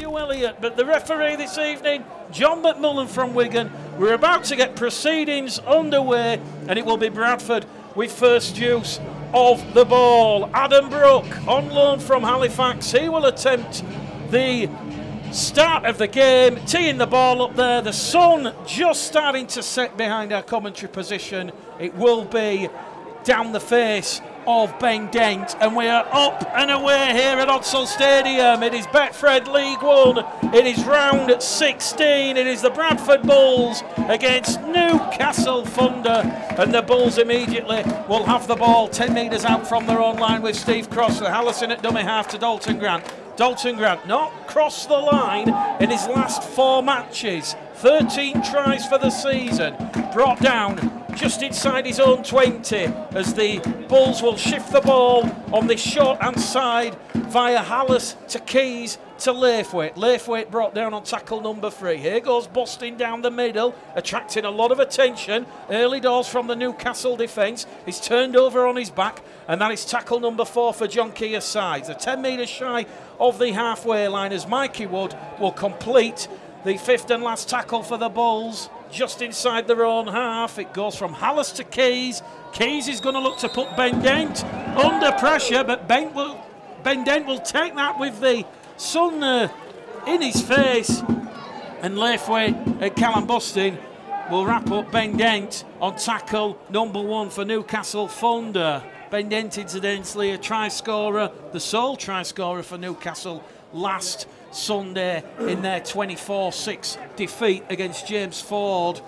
Hugh Elliott, but the referee this evening, John McMullen from Wigan. We're about to get proceedings underway, and it will be Bradford with first use of the ball. Adam Brook, on loan from Halifax, he will attempt the start of the game, teeing the ball up there. The sun just starting to set behind our commentary position. It will be down the face of Ben Dent, and we are up and away here at Odsal Stadium. It is Betfred League 1. It is round 16. It is the Bradford Bulls against Newcastle Thunder, and the Bulls immediately will have the ball 10 metres out from their own line with Steve Crossley. Hallison at dummy half to Dalton Grant. Dalton Grant not crossed the line in his last 4 matches. 13 tries for the season. Brought down just inside his own 20 as the Bulls will shift the ball on this short-hand side via Hallis to Keys to Laithwaite. Laithwaite brought down on tackle number 3. Here goes Busting down the middle, attracting a lot of attention. Early doors from the Newcastle defence. He's turned over on his back, and that is tackle number 4 for John Keir's side. They're 10 metres shy of the halfway line as Mikey Wood will complete the 5th and last tackle for the Bulls. Just inside their own half, it goes from Hallis to Keys. Keys is going to look to put Ben Dent under pressure, but Ben Dent will take that with the sun in his face. And Laithwaite and Callum Busting will wrap up Ben Dent on tackle number 1 for Newcastle Thunder. Ben Dent, incidentally, a try scorer, the sole try scorer for Newcastle last Sunday in their 24-6 defeat against James Ford,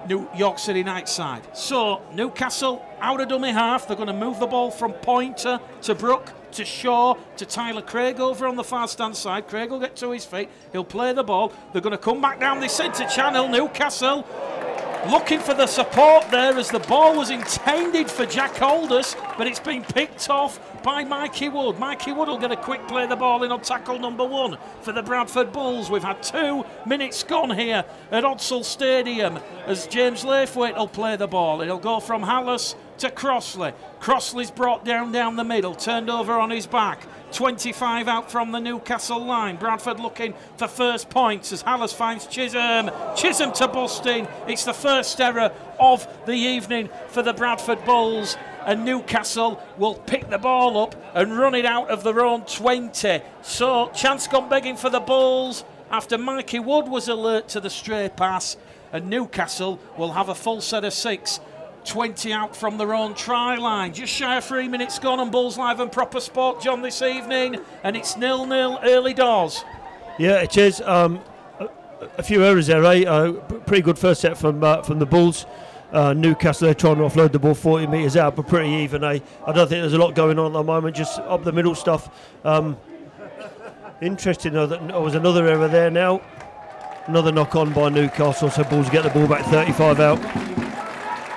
New York City Nightside. So Newcastle out of dummy half. They're going to move the ball from Pointer to Brook to Shaw to Tyler Craig over on the far stand side. Craig will get to his feet. He'll play the ball. They're going to come back down the centre channel. Newcastle looking for the support there as the ball was intended for Jack Aldous, but it's been picked off by Mikey Wood. Mikey Wood will get a quick play the ball in on tackle number 1 for the Bradford Bulls. We've had 2 minutes gone here at Odsal Stadium as James Laithwaite will play the ball. It'll go from Hallis to Crossley. Crossley's brought down the middle, turned over on his back. 25 out from the Newcastle line. Bradford looking for first points as Hallis finds Chisholm. Chisholm to Busting. It's the first error of the evening for the Bradford Bulls, and Newcastle will pick the ball up and run it out of their own 20. So chance gone begging for the Bulls after Mikey Wood was alert to the stray pass, and Newcastle will have a full set of 6. 20 out from their own try line. Just shy of 3 minutes gone on Bulls Live and Proper Sport, John, this evening, and it's 0-0 early doors. Yeah, it is. A few errors there, eh? Pretty good first set from the Bulls. Newcastle, they're trying to offload the ball 40 metres out, but pretty even, eh? I don't think there's a lot going on at the moment, just up the middle stuff. Interesting though that there was another error there now. Another knock on by Newcastle, so Bulls get the ball back 35 out.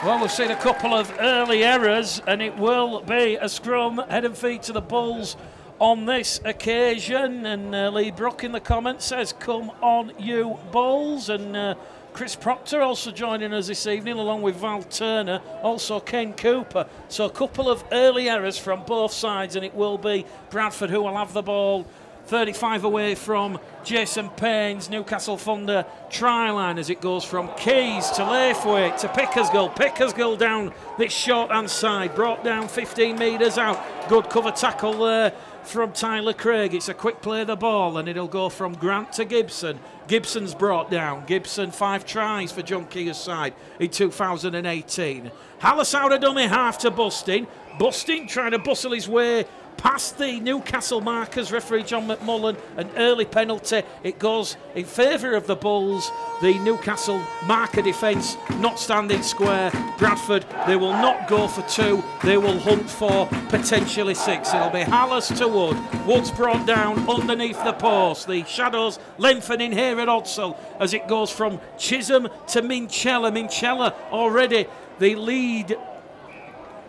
Well, we've seen a couple of early errors, and it will be a scrum, head and feet to the Bulls on this occasion. And Lee Brook in the comments says, "Come on, you Bulls." And Chris Proctor also joining us this evening, along with Val Turner, also Ken Cooper. So a couple of early errors from both sides, and it will be Bradford who will have the ball 35 away from Jason Payne's Newcastle Thunder try line as it goes from Keys to Laithwaite to Pickersgill. Pickersgill down this short-hand side, brought down 15 metres out. Good cover tackle there from Tyler Craig. It's a quick play of the ball, and it'll go from Grant to Gibson. Gibson's brought down. Gibson 5 tries for John Keir's side in 2018. Hallis out of dummy half to Busting. Busting trying to bustle his way past the Newcastle markers, referee John McMullen, an early penalty. It goes in favour of the Bulls. The Newcastle marker defence not standing square. Bradford, they will not go for 2. They will hunt for potentially 6. It'll be Hallis to Wood. Wood's brought down underneath the post. The shadows lengthening here at Odsal as it goes from Chisholm to Minchella. Minchella already the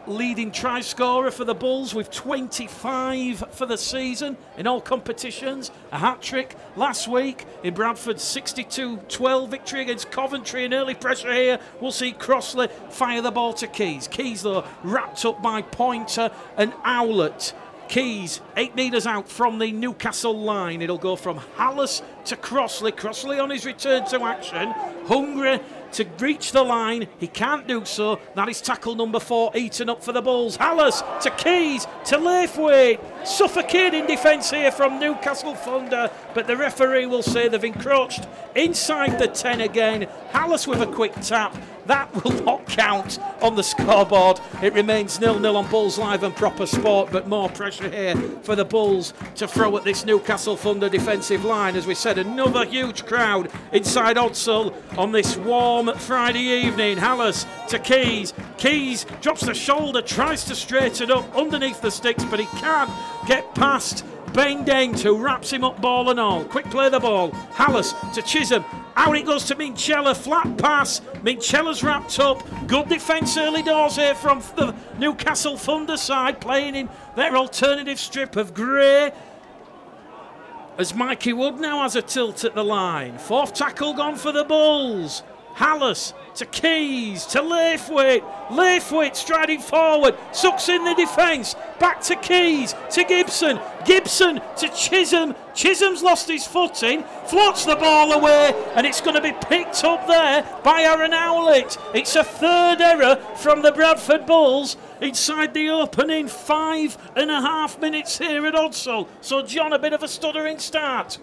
leading try scorer for the Bulls with 25 for the season in all competitions. A hat-trick last week in Bradford's 62-12 victory against Coventry. And early pressure here. We'll see Crossley fire the ball to Keys. Keys, though, wrapped up by Pointer and Owlett. Keys, 8 metres out from the Newcastle line. It'll go from Hallis to Crossley. Crossley on his return to action. Hungry to reach the line. He can't do so. That is tackle number 4, eaten up for the Bulls. Hallis to Keys to Laithwaite. Suffocating defence here from Newcastle Thunder, but the referee will say they've encroached inside the 10 again. Hallis with a quick tap. That will not count on the scoreboard. It remains 0-0 on Bulls Live and Proper Sport, but more pressure here for the Bulls to throw at this Newcastle Thunder defensive line. As we said, another huge crowd inside Odsall on this warm Friday evening. Hallis to Keys. Keys drops the shoulder, tries to straighten up underneath the sticks, but he can't get past Ben Dent, who wraps him up ball and all. Quick play the ball. Hallis to Chisholm. Out it goes to Minchella. Flat pass. Minchella's wrapped up. Good defence early doors here from the Newcastle Thunder side, playing in their alternative strip of grey. As Mikey Wood now has a tilt at the line. 4th tackle gone for the Bulls. Hallis to Keys to Laithwaite. Laithwaite striding forward, sucks in the defence. Back to Keys to Gibson. Gibson to Chisholm. Chisholm's lost his footing, floats the ball away, and it's going to be picked up there by Aaron Howlett. It's a 3rd error from the Bradford Bulls inside the opening 5.5 minutes here at Odsall. So, John, a bit of a stuttering start.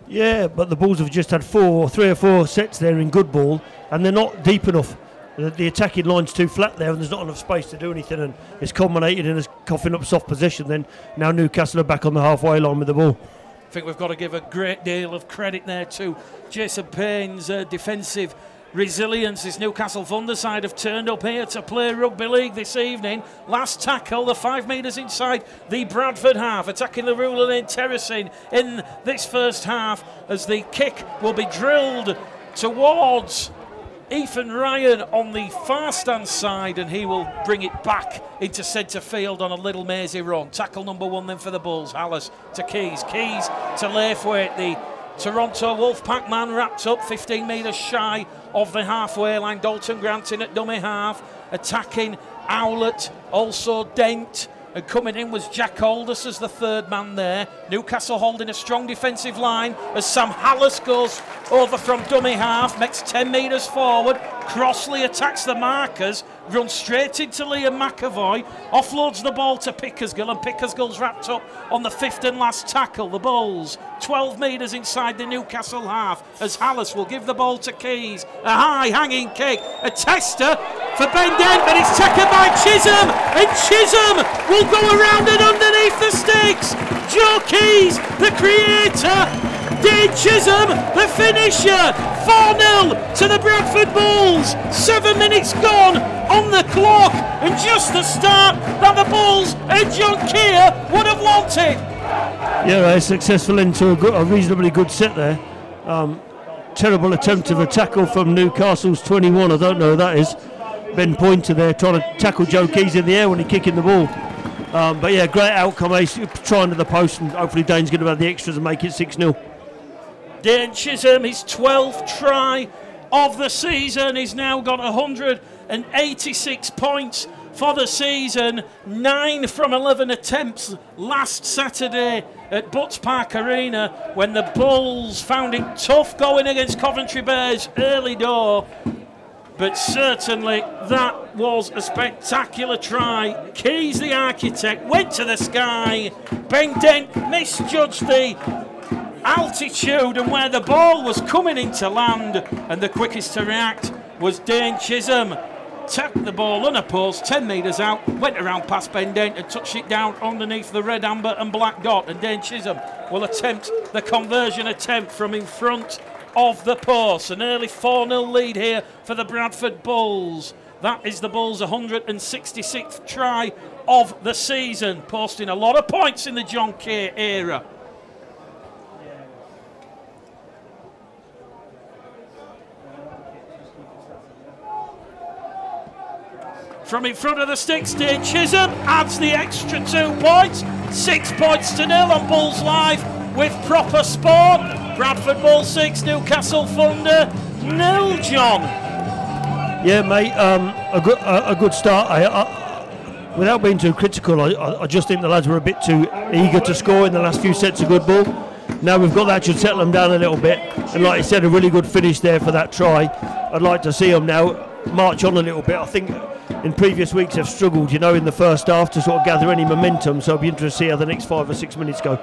Yeah, but the Bulls have just had 3 or 4 sets there in good ball, and they're not deep enough. The attacking line's too flat there, and there's not enough space to do anything, and it's culminated in us coughing up soft possession. Then now Newcastle are back on the halfway line with the ball. I think we've got to give a great deal of credit there to Jason Payne's defensive resilience. This Newcastle Thunder side have turned up here to play rugby league this evening. Last tackle, the 5 metres inside the Bradford half, attacking the ruler lane terracing in this first half, as the kick will be drilled towards Ethan Ryan on the far stand side, and he will bring it back into centre field on a little mazy run. Tackle number 1 then for the Bulls. Hallis to Keys. Keys to Laithwaite. The Toronto Wolfpack man wrapped up 15 metres shy of the halfway line. Dalton Grant in at dummy half, attacking Howlett, also Dent, and coming in was Jack Aldous as the 3rd man there. Newcastle holding a strong defensive line as Sam Hallis goes over from dummy half, makes 10 metres forward. Crossley attacks the markers, runs straight into Liam McAvoy, offloads the ball to Pickersgill, and Pickersgill's wrapped up on the 5th and last tackle. The Bulls 12 metres inside the Newcastle half, as Hallis will give the ball to Keys. A high hanging kick, a tester for Ben Dent, but it's taken by Chisholm, and Chisholm will go around and underneath the sticks. Joe Keys, the creator, Dave Chisholm, the finisher. 4-0 to the Bradford Bulls. 7 minutes gone on the clock, and just the start that the Bulls and John Keir would have wanted. Yeah, successful into a reasonably good set there. Terrible attempt of a tackle from Newcastle's 21. I don't know who that is. Ben Pointer there trying to tackle Joe Keys in the air when he's kicking the ball. But yeah, great outcome. He's trying to the post, and hopefully Dane's going to have the extras and make it 6-0. Dane Chisholm, his 12th try of the season. He's now got 186 points for the season. 9 from 11 attempts last Saturday at Butts Park Arena, when the Bulls found it tough going against Coventry Bears early door. But certainly that was a spectacular try. Keys, the architect, went to the sky. Ben Dent misjudged the altitude and where the ball was coming into land, and the quickest to react was Dane Chisholm. Tapped the ball unopposed, 10 metres out, went around past Ben Dent and touched it down underneath the red, amber and black dot, and Dane Chisholm will attempt the conversion attempt from in front of the post. An early 4-0 lead here for the Bradford Bulls. That is the Bulls' 166th try of the season, posting a lot of points in the John Keir era. From in front of the sticks, Dane Chisholm adds the extra 2 points. 6 points to 0 on Bulls Live with Proper Sport. Bradford Bulls 6, Newcastle Thunder 0, John. Yeah, mate, a good start. without being too critical, I just think the lads were a bit too eager to score in the last few sets of good ball. Now we've got that, should settle them down a little bit. And like I said, a really good finish there for that try. I'd like to see them now march on a little bit. I think in previous weeks they've struggled, you know, in the first half to sort of gather any momentum. So I'll be interested to see how the next 5 or 6 minutes go.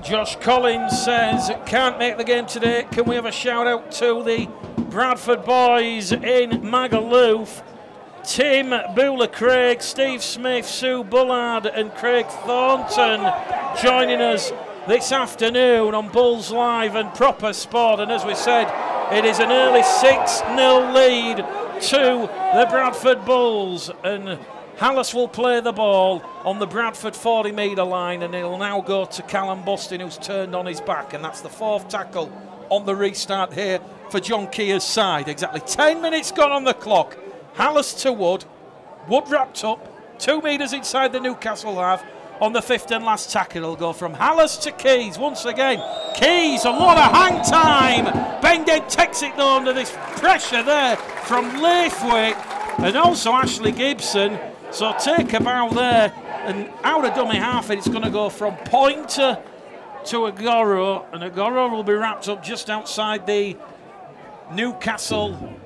Josh Collins says, can't make the game today. Can we have a shout out to the Bradford boys in Magaluf? Tim Bula Craig, Steve Smith, Sue Bullard and Craig Thornton joining us this afternoon on Bulls Live and Proper Sport. And as we said, it is an early 6-0 lead to the Bradford Bulls. And Hallis will play the ball on the Bradford 40-metre line, and it'll now go to Callum Bustin, who's turned on his back, and that's the 4th tackle on the restart here for John Keir's side. Exactly 10 minutes gone on the clock. Hallis to Wood. Wood wrapped up, 2 metres inside the Newcastle half. On the 5th and last tackle, it'll go from Hallis to Keys once again. Keys, a lot of hang time. Benged takes it though under this pressure there from Laithwaite and also Ashley Gibson. So take a bow there, and out of dummy half, it's going to go from Pointer to Agoro, and Agoro will be wrapped up just outside the Newcastle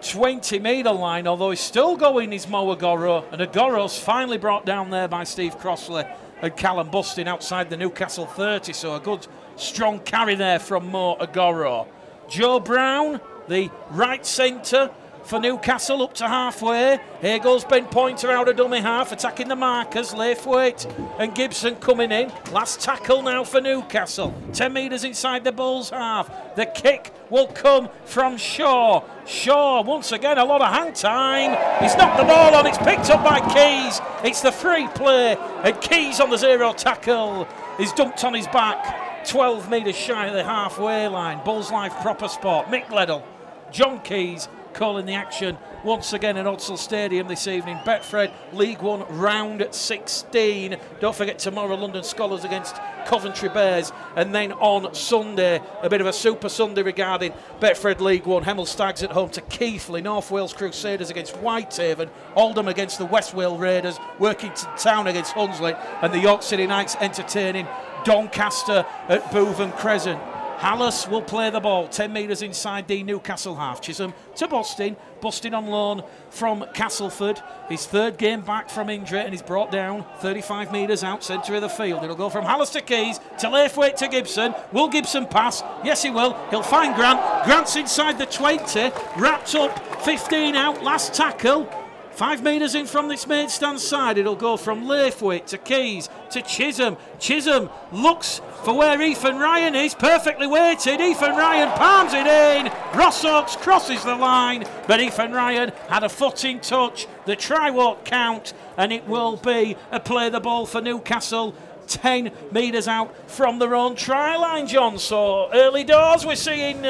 20-metre line, although he's still going, is Mo Agoro, and Agoro's finally brought down there by Steve Crossley and Callum Bustin outside the Newcastle 30, so a good strong carry there from Mo Agoro. Joe Brown, the right centre for Newcastle, up to halfway. Here goes Ben Pointer out of dummy half, attacking the markers. Laithwaite and Gibson coming in. Last tackle now for Newcastle. 10 metres inside the Bulls half. The kick will come from Shaw. Shaw, once again, a lot of hang time. He's knocked the ball on. It's picked up by Keys. It's the free play, and Keys on the 0 tackle is dumped on his back. 12 metres shy of the halfway line. Bulls Live Proper Sport. Mick Leddell, John Keys calling the action once again at Odsal Stadium this evening. Betfred League 1 round 16. Don't forget tomorrow London Scholars against Coventry Bears, and then on Sunday a bit of a super Sunday regarding Betfred League 1. Hemel Stags at home to Keighley, North Wales Crusaders against Whitehaven, Oldham against the West Wales Raiders, Workington Town against Hunslet, and the York City Knights entertaining Doncaster at Boovin Crescent. Hallis will play the ball 10 metres inside the Newcastle half. Chisholm to Bustin. Bustin on loan from Castleford. His 3rd game back from injury, and he's brought down 35 metres out centre of the field. It'll go from Hallis to Keys to Laithwaite to Gibson. Will Gibson pass? Yes, he will. He'll find Grant. Grant's inside the 20. Wrapped up, 15 out. Last tackle. 5 metres in from this main stand side. It'll go from Laithwaite to Keys to Chisholm. Chisholm looks for where Ethan Ryan is. Perfectly weighted. Ethan Ryan palms it in. Ross Oakes crosses the line, but Ethan Ryan had a foot in touch. The try won't count, and it will be a play the ball for Newcastle. 10 metres out from their own try line, John. So early doors, we're seeing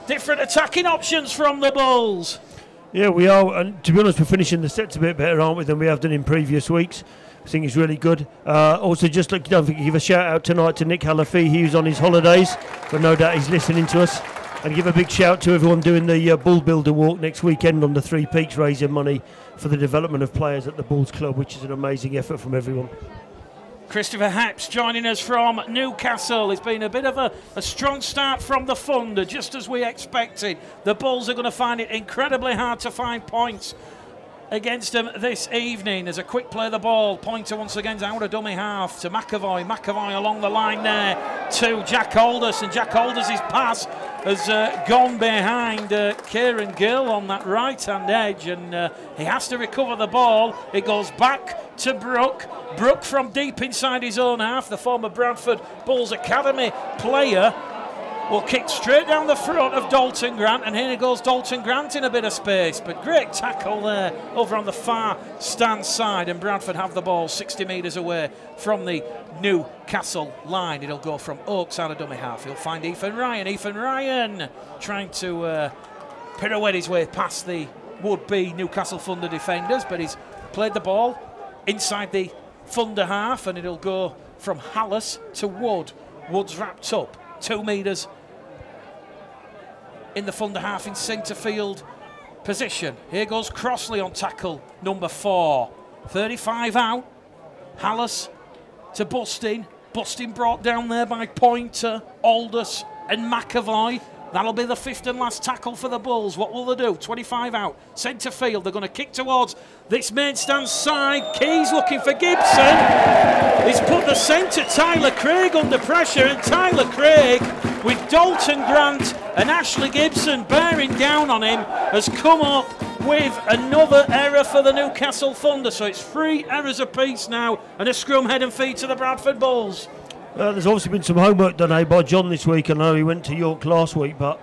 different attacking options from the Bulls. Yeah, we are, and to be honest, we're finishing the sets a bit better, aren't we, than we have done in previous weeks. I think it's really good. Also, just like, don't forget, give a shout out tonight to Nick Halafi. He was on his holidays, but no doubt he's listening to us. And give a big shout to everyone doing the Bull Builder Walk next weekend on the Three Peaks, raising money for the development of players at the Bulls Club, which is an amazing effort from everyone. Christopher Happs joining us from Newcastle. It's been a bit of a strong start from the Thunder, just as we expected. The Bulls are going to find it incredibly hard to find points against them this evening. As a quick play the ball, Pointer once again out of dummy half to McAvoy. McAvoy along the line there to Jack Aldous, and Jack Aldous' pass has gone behind Kieran Gill on that right-hand edge, and he has to recover the ball. It goes back to Brook. Brook from deep inside his own half, the former Bradford Bulls Academy player, will kick straight down the front of Dalton Grant, and here goes Dalton Grant in a bit of space, but great tackle there over on the far stand side, and Bradford have the ball 60 metres away from the Newcastle line. It'll go from Oakes out of dummy half. He'll find Ethan Ryan. Ethan Ryan trying to pirouette his way past the would-be Newcastle Thunder defenders, but he's played the ball inside the Thunder half, and it'll go from Hallis to Wood. Wood's wrapped up 2 metres in the Thunder half in centre field Position. Here goes Crossley on tackle number 4. 35 out. Hallis to Bustin. Bustin brought down there by Pointer, Aldous and McAvoy. That'll be the 5th and last tackle for the Bulls. What will they do? 25 out. Centre field. They're going to kick towards this main stand side. Keys looking for Gibson. He's put the centre Tyler Craig under pressure, and Tyler Craig, with Dalton Grant and Ashley Gibson bearing down on him, has come up with another error for the Newcastle Thunder. So it's 3 errors apiece now, and a scrum head and feet to the Bradford Bulls. There's obviously been some homework done by John this week. I know he went to York last week, but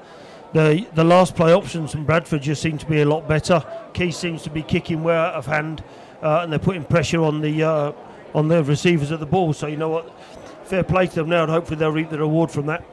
the last play options from Bradford just seem to be a lot better. Keys seems to be kicking way out of hand, and they're putting pressure on the receivers of the ball. So you know what, fair play to them now, and hopefully they'll reap the reward from that.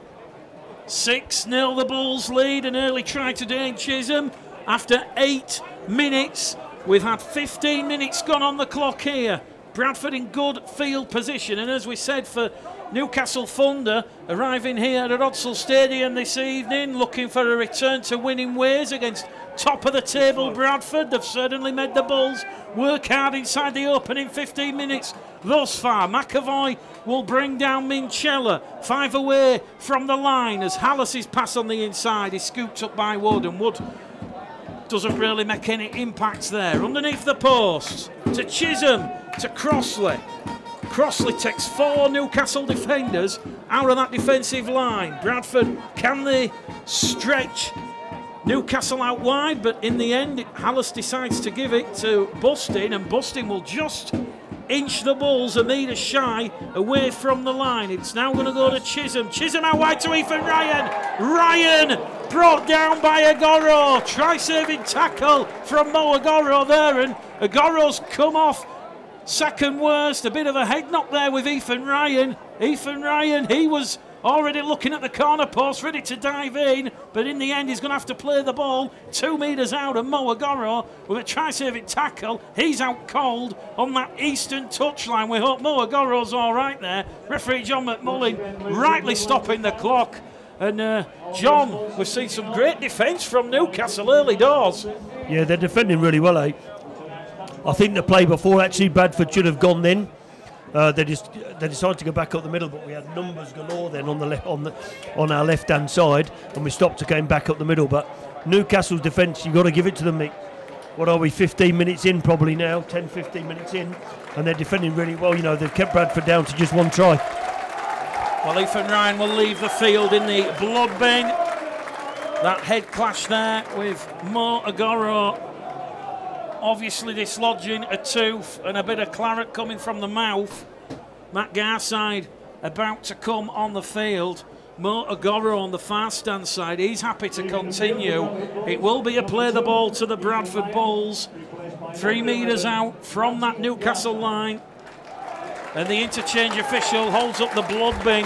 6-0 the Bulls lead. An early try today in Chisholm after 8 minutes. We've had 15 minutes gone on the clock here. Bradford in good field position, and as we said, for Newcastle Thunder arriving here at Wrestle Stadium this evening, looking for a return to winning ways against top of the table Bradford. They've certainly made the Bulls work hard inside the opening 15 minutes thus far. McAvoy will bring down Minchella, 5 away from the line as Hallis' pass on the inside is scooped up by Wood, and Wood doesn't really make any impact there. Underneath the post to Chisholm, to Crossley. Crossley takes 4 Newcastle defenders out of that defensive line. Bradford, can they stretch Newcastle out wide? But in the end, Hallis decides to give it to Bustin, and Bustin will just inch the Bulls a metre shy away from the line. It's now going to go to Chisholm. Chisholm out wide to Ethan Ryan. Ryan brought down by Agoro. Try-saving tackle from Mo Agoro there, and Agoro's come off second worst. A bit of a head knock there with Ethan Ryan. Ethan Ryan, he was already looking at the corner post, ready to dive in, but in the end he's going to have to play the ball 2 metres out, and Mo Agoro with a try-saving tackle. He's out cold on that eastern touchline. We hope Mo Agoro's all right there. Referee John McMullen rightly stopping the clock. And John, we've seen some great defence from Newcastle early doors. Yeah, they're defending really well, eh? I think the play before, actually, Bradford should have gone then. They decided to go back up the middle, but we had numbers galore then on our left-hand side, and we stopped to going back up the middle. But Newcastle's defence, you've got to give it to them, Mick. What are we, 15 minutes in probably now, 10, 15 minutes in, and they're defending really well. You know, they've kept Bradford down to just 1 try. Well, Ethan Ryan will leave the field in the blood bin. That head clash there with Mo Agoro, obviously dislodging a tooth and a bit of claret coming from the mouth. Matt Garside about to come on the field. Mo Agoro on the far stand side, he's happy to continue. It will be a play the ball to the Bradford Bulls. 3 metres out from that Newcastle line. And the interchange official holds up the blood bin,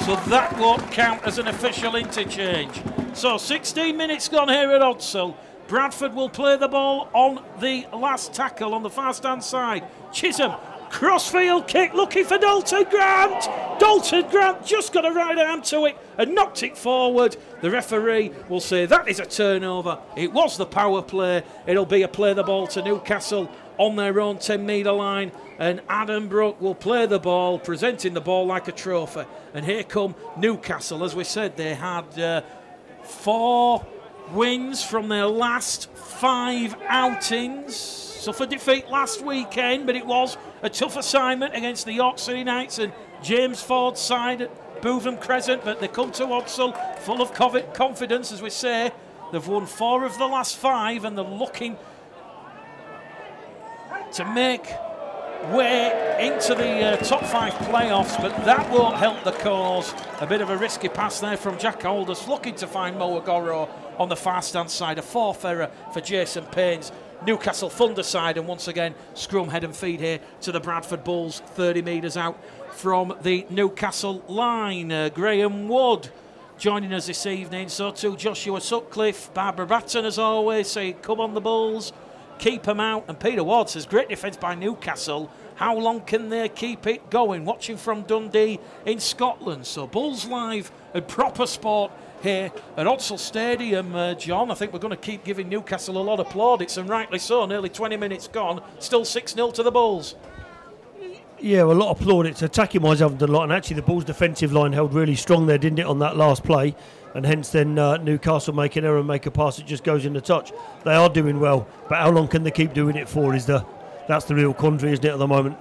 so that won't count as an official interchange. So 16 minutes gone here at Odsell. Bradford will play the ball on the last tackle on the far stand side. Chisholm, crossfield kick, looking for Dalton Grant. Dalton Grant just got a right arm to it and knocked it forward. The referee will say that is a turnover. It was the power play. It'll be a play the ball to Newcastle on their own 10-metre line, and Adam Brook will play the ball, presenting the ball like a trophy. And here come Newcastle. As we said, they had 4 wins from their last 5 outings. Suffered defeat last weekend, but it was a tough assignment against the York City Knights and James Ford's side at Bootham Crescent, but they come to Odsell full of confidence. As we say, they've won 4 of the last 5, and they're looking to make way into the top 5 playoffs, but that won't help the cause. A bit of a risky pass there from Jack Aldous, looking to find Mo Agoro on the far stand side. A 4th error for Jason Payne's Newcastle Thunder side, and once again scrum head and feed here to the Bradford Bulls, 30 metres out from the Newcastle line. Graham Wood joining us this evening, so too Joshua Sutcliffe. Barbara Batten as always saying come on the Bulls, keep them out. And Peter Ward says great defence by Newcastle How long can they keep it going? Watching from Dundee in Scotland. So Bulls Live and proper sport here at Odsal Stadium, John. I think we're going to keep giving Newcastle a lot of plaudits, and rightly so. Nearly 20 minutes gone, still 6-0 to the Bulls. Yeah, well, a lot of plaudits. Attacking-wise, haven't done a lot, and actually the Bulls' defensive line held really strong there, didn't it, on that last play? And hence then Newcastle make an error and make a pass that just goes in the touch. They are doing well, but how long can they keep doing it for that's the real quandary, isn't it, at the moment?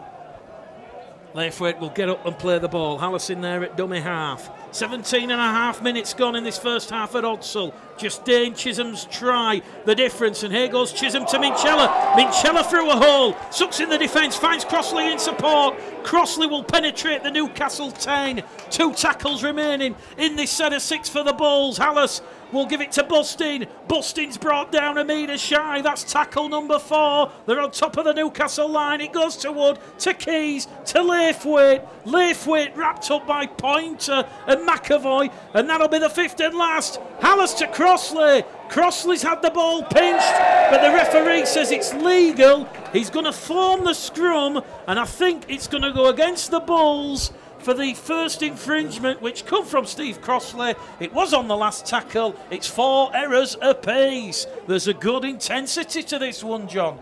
Leithwaite will get up and play the ball. Hallis in there at dummy half. 17 and a half minutes gone in this first half at Odsal. Just Dane Chisholm's try, the difference. And here goes Chisholm to Minchella. Minchella through a hole. Sucks in the defence, finds Crossley in support. Crossley will penetrate the Newcastle 10. 2 tackles remaining in this set of 6 for the Bulls. Hallis will give it to Bustin. Bustin's brought down a metre shy. That's tackle number 4. They're on top of the Newcastle line. It goes to Wood, to Keys, to Leithwaite. Leithwaite wrapped up by Pointer and McAvoy. And that'll be the 5th and last. Hallis to Crossley. Crossley's had the ball pinched, but the referee says it's legal. He's going to form the scrum, and I think it's going to go against the Bulls for the first infringement, which come from Steve Crossley. It was on the last tackle. It's 4 errors apiece. There's a good intensity to this one, John.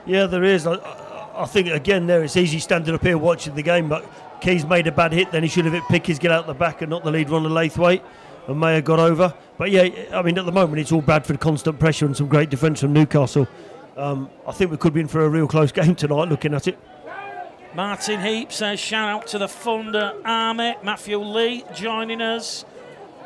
Yeah, there is. I think, again, there it's easy standing up here watching the game, but Keys made a bad hit, then he should have hit Pickers get out the back and not the lead runner Leithwaite, and may have got over. But yeah, I mean, at the moment it's all Bradford, constant pressure and some great defence from Newcastle. I think we could be in for a real close game tonight, looking at it. Martin Heap says shout out to the Thunder Army. Matthew Lee joining us,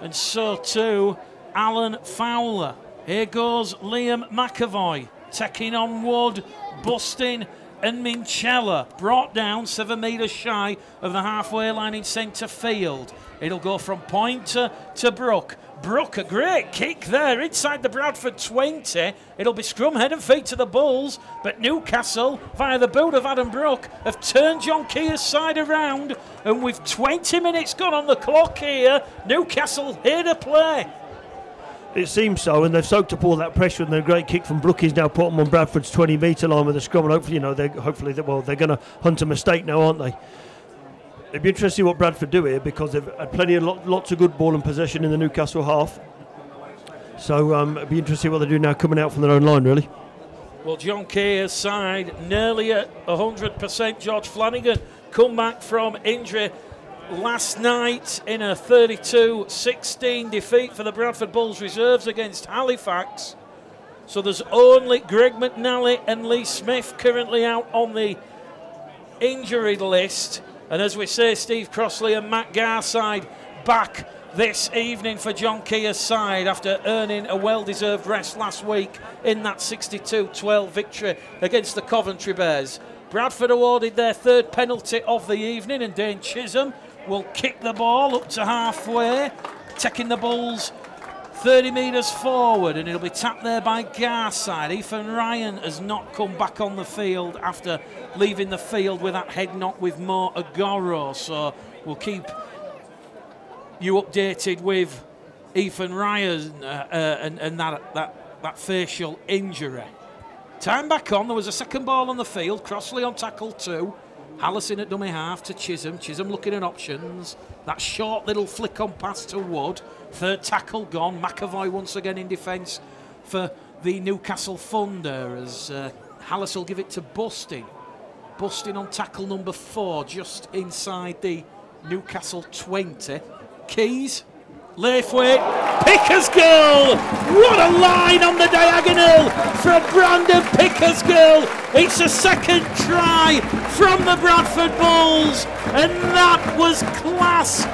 and so too Alan Fowler. Here goes Liam McAvoy taking on Wood, Bustin and Minchella, brought down 7 metres shy of the halfway line in centre field. It'll go from Pointer to Brook. Brook, a great kick there inside the Bradford 20. It'll be scrum, head and feet to the Bulls, but Newcastle, via the boot of Adam Brook, have turned John Keir's side around, and with 20 minutes gone on the clock here, Newcastle here to play. It seems so, and they've soaked up all that pressure, and the great kick from Brook is now put them on Bradford's 20-metre line with a scrum, and hopefully, they're going to hunt a mistake now, aren't they? It'd be interesting to see what Bradford do here, because they've had plenty of lots of good ball and possession in the Newcastle half. So it'd be interesting what they do now coming out from their own line, really. Well, John Keir's side nearly at 100%. George Flanagan come back from injury last night in a 32-16 defeat for the Bradford Bulls reserves against Halifax. So there's only Greg McNally and Lee Smith currently out on the injury list. And as we say, Steve Crossley and Matt Garside back this evening for John Keir's side after earning a well-deserved rest last week in that 62-12 victory against the Coventry Bears. Bradford awarded their 3rd penalty of the evening, and Dane Chisholm will kick the ball up to halfway, taking the Bulls 30 metres forward, and it'll be tapped there by Garside. Ethan Ryan has not come back on the field after leaving the field with that head knock with Mo Agoro, so we'll keep you updated with Ethan Ryan and that facial injury. Time back on, there was a second ball on the field, Crossley on tackle 2. Hallison at dummy half to Chisholm. Chisholm looking at options. That short little flick on pass to Wood. 3rd tackle gone. McAvoy once again in defence for the Newcastle Thunder as Hallis will give it to Bustin. Bustin on tackle number 4, just inside the Newcastle 20. Keys, Leithwaite, Pickersgill! What a line on the diagonal from Brandon Pickersgill! It's a 2nd try from the Bradford Bulls, and that was class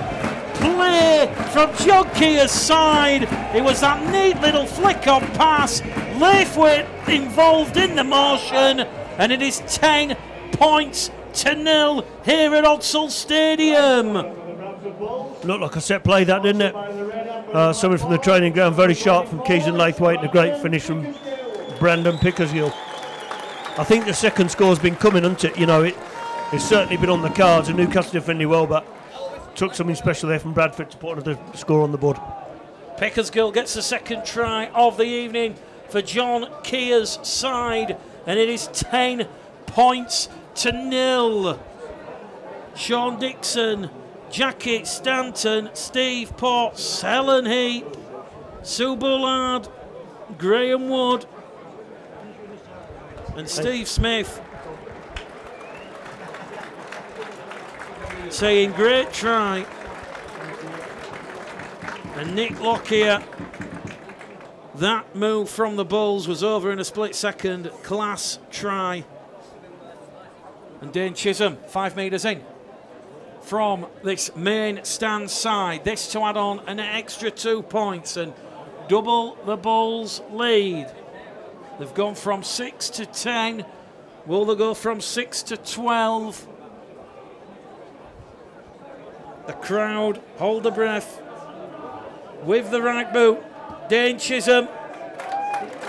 play from John Keir's side. It was that neat little flick on pass, Leithwaite involved in the motion, and it is 10 points to 0 here at Odsal Stadium. Looked like a set play, that, didn't it? Someone from the training ground, very sharp from Keys and Leithwaite, and a great finish from Brandon Pickersgill. I think the second score's been coming, hasn't it? You know, it's certainly been on the cards, and Newcastle defending well, but took something special there from Bradford to put another score on the board. Pickersgill gets the 2nd try of the evening for John Keir's side, and it is 10 points 0. Sean Dixon, Jackie Stanton, Steve Potts, Helen Heap, Sue Bullard, Graham Wood and Steve Smith saying great try. And Nick Lockyer, that move from the Bulls was over in a split second. Class try. And Dane Chisholm, 5 metres in from this main stand side. This to add on an extra 2 points and double the Bulls' lead. They've gone from 6 to 10. Will they go from 6 to 12? The crowd hold their breath. With the right boot, Dane Chisholm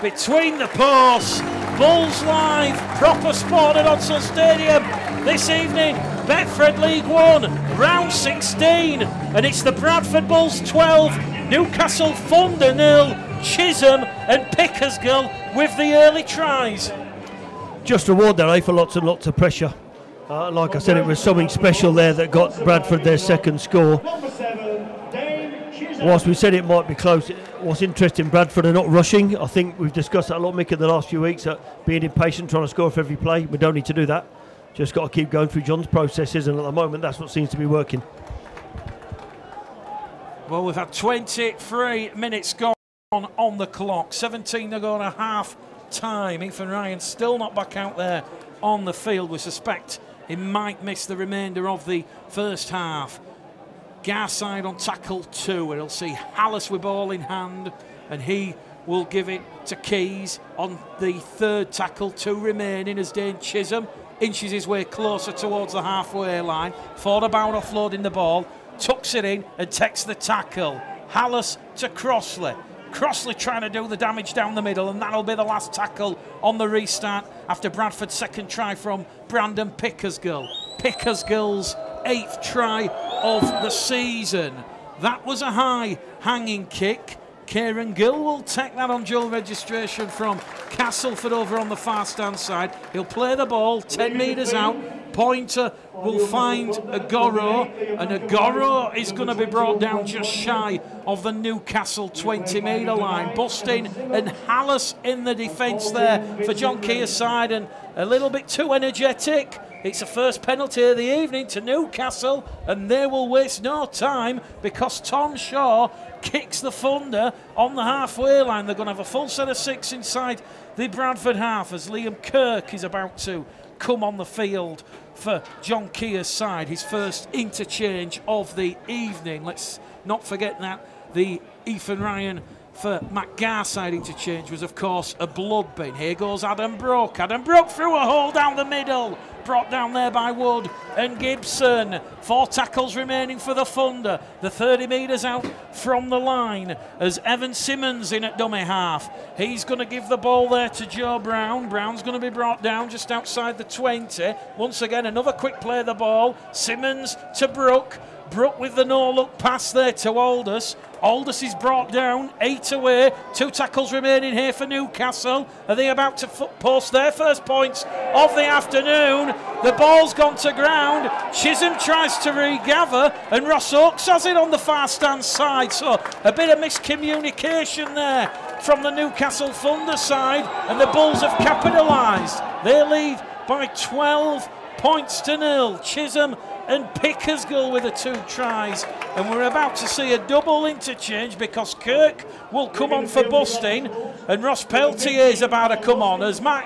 between the posts. Bulls live, proper sport at Odsal Stadium this evening. Betfred League 1, round 16, and it's the Bradford Bulls 12, Newcastle Thunder 0. Chisholm and Pickersgill with the early tries. Just reward there, for lots and lots of pressure. Like I said, it was something special there that got Bradford their second score. Whilst we said it might be close, what's interesting, Bradford are not rushing. I think we've discussed that a lot, Mick, in the last few weeks, being impatient, trying to score for every play. We don't need to do that. Just got to keep going through John's processes, and at the moment that's what seems to be working. Well, we've had 23 minutes gone on the clock, 17 to go at half time. Ethan Ryan still not back out there on the field. We suspect he might miss the remainder of the first half. Garside on tackle 2, and he'll see Hallis with ball in hand, and he will give it to Keys on the third tackle, 2 remaining as Dane Chisholm inches his way closer towards the halfway line. Thought about offloading the ball, tucks it in and takes the tackle. Hallis to Crossley. Crossley trying to do the damage down the middle, and that'll be the last tackle on the restart after Bradford's second try from Brandon Pickersgill. Pickersgill's 8th try of the season. That was a high hanging kick. Kieran Gill will take that on dual registration from Castleford over on the far stand side. He'll play the ball 10 metres out. Pointer will find Agoro, and Agoro is going to be brought down just shy of the Newcastle 20-metre line. Busting and Hallis in the defence there for John Keir's side, and a little bit too energetic. It's the first penalty of the evening to Newcastle, and they will waste no time because Tom Shaw kicks the Thunder on the halfway line. They're going to have a full set of 6 inside the Bradford half as Liam Kirk is about to come on the field for John Keir's side. His first interchange of the evening. Let's not forget that the Ethan Ryan for Matt Garside interchange was, of course, a blood bin. Here goes Adam Brook. Adam Brook through a hole down the middle. Brought down there by Wood and Gibson. 4 tackles remaining for the Thunder. The 30 metres out from the line as Evan Simmons in at dummy half. He's going to give the ball there to Joe Brown. Brown's going to be brought down just outside the 20. Once again, another quick play of the ball. Simmons to Brook. Brook with the no-look pass there to Aldous. Aldous is brought down, 8 away. 2 tackles remaining here for Newcastle. Are they about to post their first points of the afternoon? The ball's gone to ground. Chisholm tries to regather, and Ross Oakes has it on the far stand side. So a bit of miscommunication there from the Newcastle Thunder side, and the Bulls have capitalised. They lead by 12 points to 0. Chisholm and Pickersgill with the 2 tries, and we're about to see a double interchange because Kirk will come on for busting and Ross Peltier is about to come on as Matt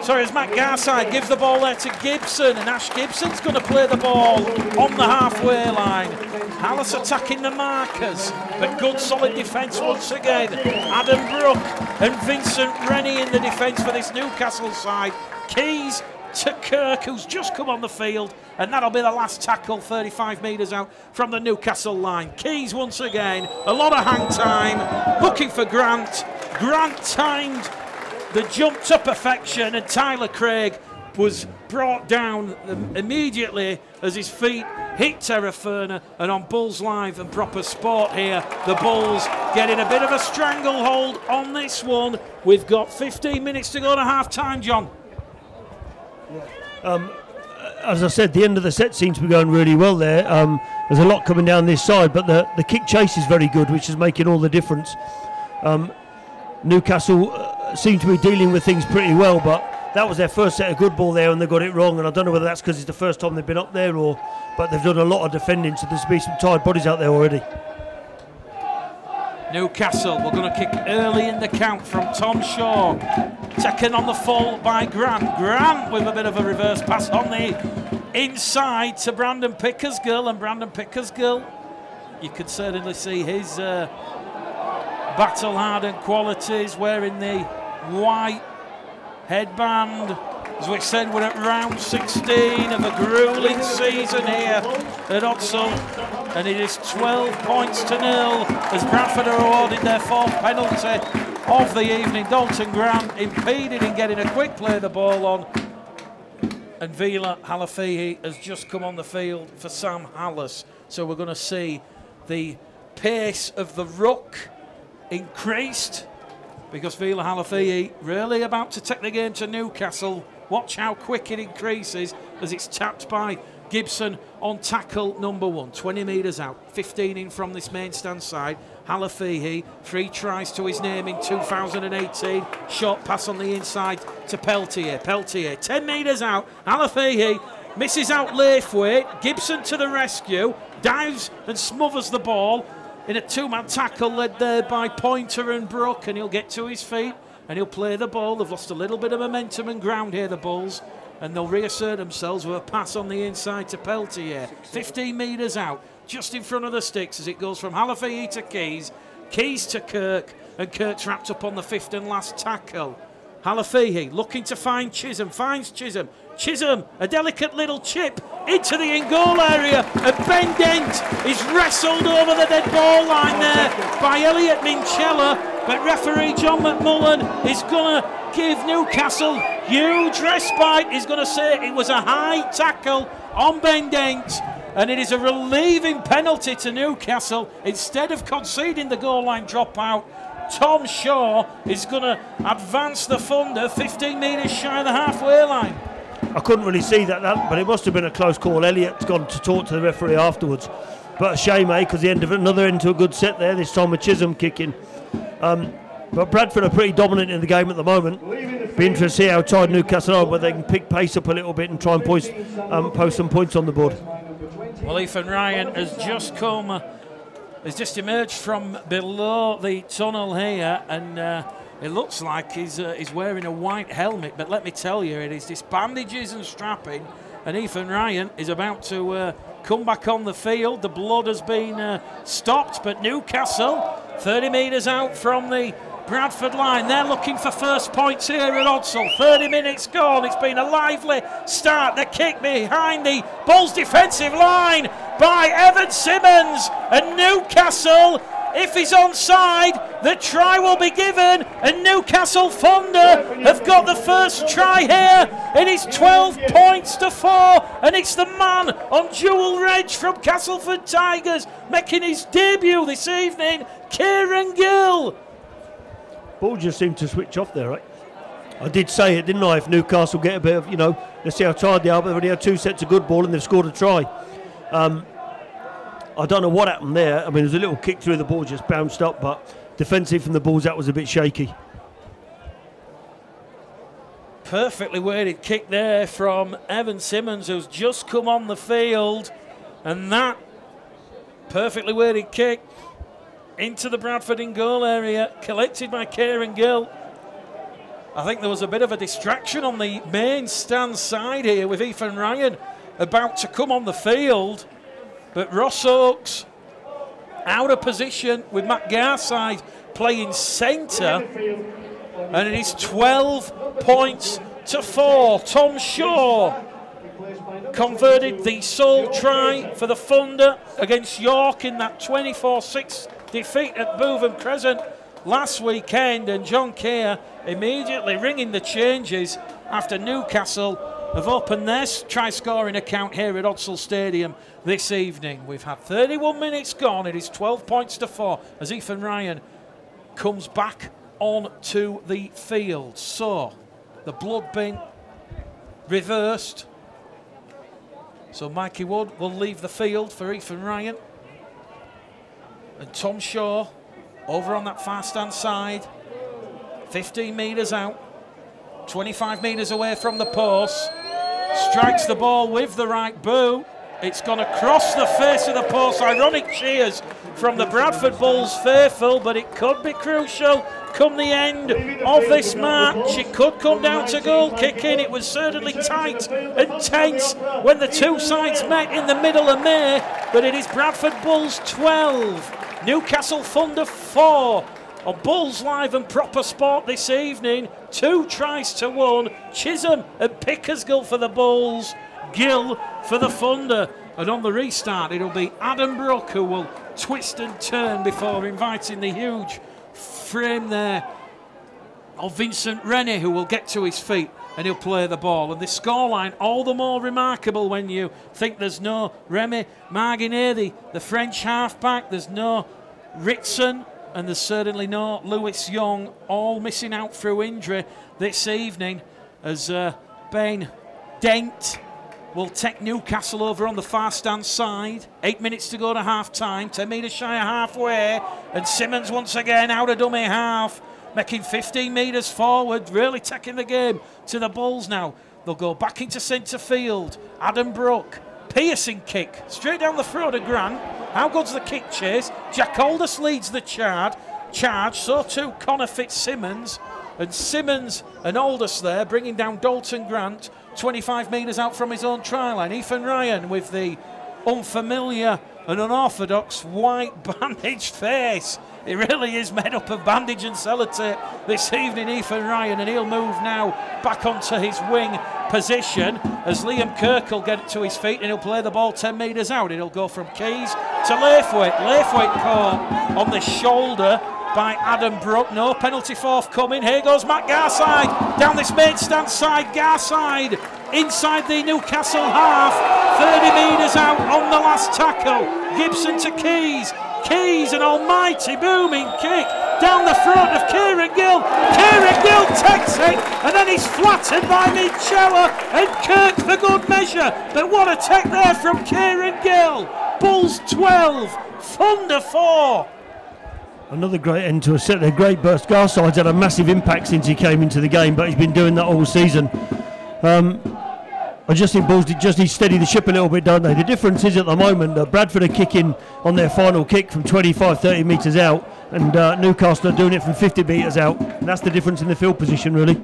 Garside gives the ball there to Gibson, and Ash Gibson's going to play the ball on the halfway line. Hallis attacking the markers, but good solid defence once again. Adam Brook and Vincent Rennie in the defence for this Newcastle side. Keys to Kirk, who's just come on the field, and that'll be the last tackle 35 metres out from the Newcastle line. Keys once again, a lot of hang time, looking for Grant. Grant timed the jump to perfection, and Tyler Craig was brought down immediately as his feet hit Terra Firma. And on Bulls Live and Proper Sport here, the Bulls getting a bit of a stranglehold on this one. We've got 15 minutes to go to half time, John. As I said, the end of the set seems to be going really well there. There's a lot coming down this side, but the kick chase is very good, which is making all the difference. Newcastle seem to be dealing with things pretty well, but that was their first set of good ball there and they got it wrong, and I don't know whether that's because it's the first time they've been up there, but they've done a lot of defending, so there's been some tired bodies out there already. Newcastle, we're going to kick early in the count from Tom Shaw. Taken on the fall by Grant. Grant with a bit of a reverse pass on the inside to Brandon Pickersgill. And Brandon Pickersgill, you could certainly see his battle-hardened qualities, wearing the white headband. As we said, we're at round 16 of a grueling season here at Odsal, and it is 12 points to 0 as Bradford are awarded their 4th penalty of the evening. Dalton Grant impeded in getting a quick play of the ball on, and Vila Halafihi has just come on the field for Sam Hallis. So we're going to see the pace of the ruck increased, because Vila Halafihi really about to take the game to Newcastle. Watch how quick it increases as it's tapped by Gibson on tackle number 1. 20 metres out, 15 in from this main stand side. Halafihi, 3 tries to his name in 2018. Short pass on the inside to Peltier. Peltier, 10 metres out. Halafihi misses out Laithwaite. Gibson to the rescue, dives and smothers the ball in a 2-man tackle led there by Pointer and Brook, and he'll get to his feet and he'll play the ball. They've lost a little bit of momentum and ground here, the Bulls, and they'll reassert themselves with a pass on the inside to Peltier. 15 metres out, just in front of the sticks as it goes from Halafihi to Keys. Keys to Kirk, and Kirk's wrapped up on the 5th and last tackle. Halafihi looking to find Chisholm, finds Chisholm. Chisholm, a delicate little chip into the in-goal area, and Ben Dent is wrestled over the dead ball line there by Elliot Minchella, but referee John McMullen is going to give Newcastle huge respite. He's going to say it was a high tackle on Ben Dent, and it is a relieving penalty to Newcastle. Instead of conceding the goal line dropout, Tom Shaw is going to advance the Thunder 15 metres shy of the halfway line. I couldn't really see that, but it must have been a close call. Elliott's gone to talk to the referee afterwards. But a shame, because the end of another end to a good set there, this time with Chisholm kicking. But Bradford are pretty dominant in the game at the moment. Be interested to see how tired Newcastle are, whether they can pick pace up a little bit and try and post some points on the board. Well, Ethan Ryan has just emerged from below the tunnel here, and it looks like he's wearing a white helmet, but let me tell you, it is just bandages and strapping, and Ethan Ryan is about to come back on the field. The blood has been stopped, but Newcastle 30 metres out from the Bradford line. They're looking for first points here at Odsal. 30 minutes gone. It's been a lively start. The kick behind the Bulls defensive line by Evan Simmons, and Newcastle, if he's onside, the try will be given, and Newcastle Thunder have got the first try here. It is 12 points to 4, and it's the man on dual reg from Castleford Tigers making his debut this evening, Kieran Gill. Ball just seemed to switch off there, right? I did say it, didn't I? If Newcastle get a bit of, let's see how tired they are, but they've only had 2 sets of good ball and they've scored a try. I don't know what happened there. I mean, there's a little kick through, the ball just bounced up, but defensive from the Bulls, that was a bit shaky. Perfectly weighted kick there from Evan Simmons, who's just come on the field, and that perfectly weighted kick into the Bradford in goal area, collected by Kieran Gill. I think there was a bit of a distraction on the main stand side here with Ethan Ryan about to come on the field, but Ross Oakes out of position with Matt Garside playing centre, and it is 12 points to 4. Tom Shaw converted the sole try for the Thunder against York in that 24-6 defeat at Bootham Crescent last weekend, and John Keir immediately ringing the changes after Newcastle have opened their try-scoring account here at Odsal Stadium this evening. We've had 31 minutes gone. It is 12 points to 4 as Ethan Ryan comes back onto the field. So the blood bin reversed, So Mikey Wood will leave the field for Ethan Ryan. And Tom Shaw over on that far stand side. 15 metres out. 25 metres away from the post. Strikes the ball with the right boot. It's gone across the face of the post. Ironic cheers from the Bradford Bulls faithful, but it could be crucial come the end of this match. It could come down to goal kicking. It was certainly tight and tense when the two sides met in the middle of May, but it is Bradford Bulls 12, Newcastle Thunder 4. On Bulls Live and Proper Sport this evening, 2 tries to 1. Chisholm and Pickersgill for the Bulls, Gill for the Thunder. And on the restart, it'll be Adam Brook who will twist and turn before inviting the huge frame there of Vincent Rennie, who will get to his feet and he'll play the ball. And this scoreline, all the more remarkable when you think there's no Remy Marguinet, the French halfback, there's no Ritson, and there's certainly no Lewis Young, all missing out through injury this evening, as Ben Dent will take Newcastle over on the far stand side. 8 minutes to go to half-time, 10 metres shy of halfway, and Simmons once again out of dummy half, making 15 metres forward, really taking the game to the Bulls now. They'll go back into centre field. Adam Brook, piercing kick, straight down the throat of Grant. How good's the kick chase? Jack Aldous leads the charge, so too Connor Fitzsimmons. And Simmons and Aldous there, bringing down Dalton Grant, 25 metres out from his own try line. Ethan Ryan with the unfamiliar and unorthodox white bandaged face. It really is made up of bandage and sellotape this evening, Ethan Ryan, and he'll move now back onto his wing position as Liam Kirk will get to his feet and he'll play the ball 10 metres out. It'll go from Keys to Laithwaite. Laithwaite caught on the shoulder by Adam Brook. No penalty forthcoming. Here goes Matt Garside down this main stand side. Garside inside the Newcastle half. 30 metres out on the last tackle. Gibson to Keys. Keys, an almighty booming kick down the front of Kieran Gill. Kieran Gill takes it, and then he's flattened by Minchella and Kirk for good measure. But what a take there from Kieran Gill. Bulls 12, Thunder 4. Another great end to a set there, great burst. Garside's had a massive impact since he came into the game, but he's been doing that all season. I just think Bulls just need to steady the ship a little bit, don't they? The difference is at the moment, Bradford are kicking on their final kick from 25, 30 metres out, and Newcastle are doing it from 50 metres out. And that's the difference in the field position, really.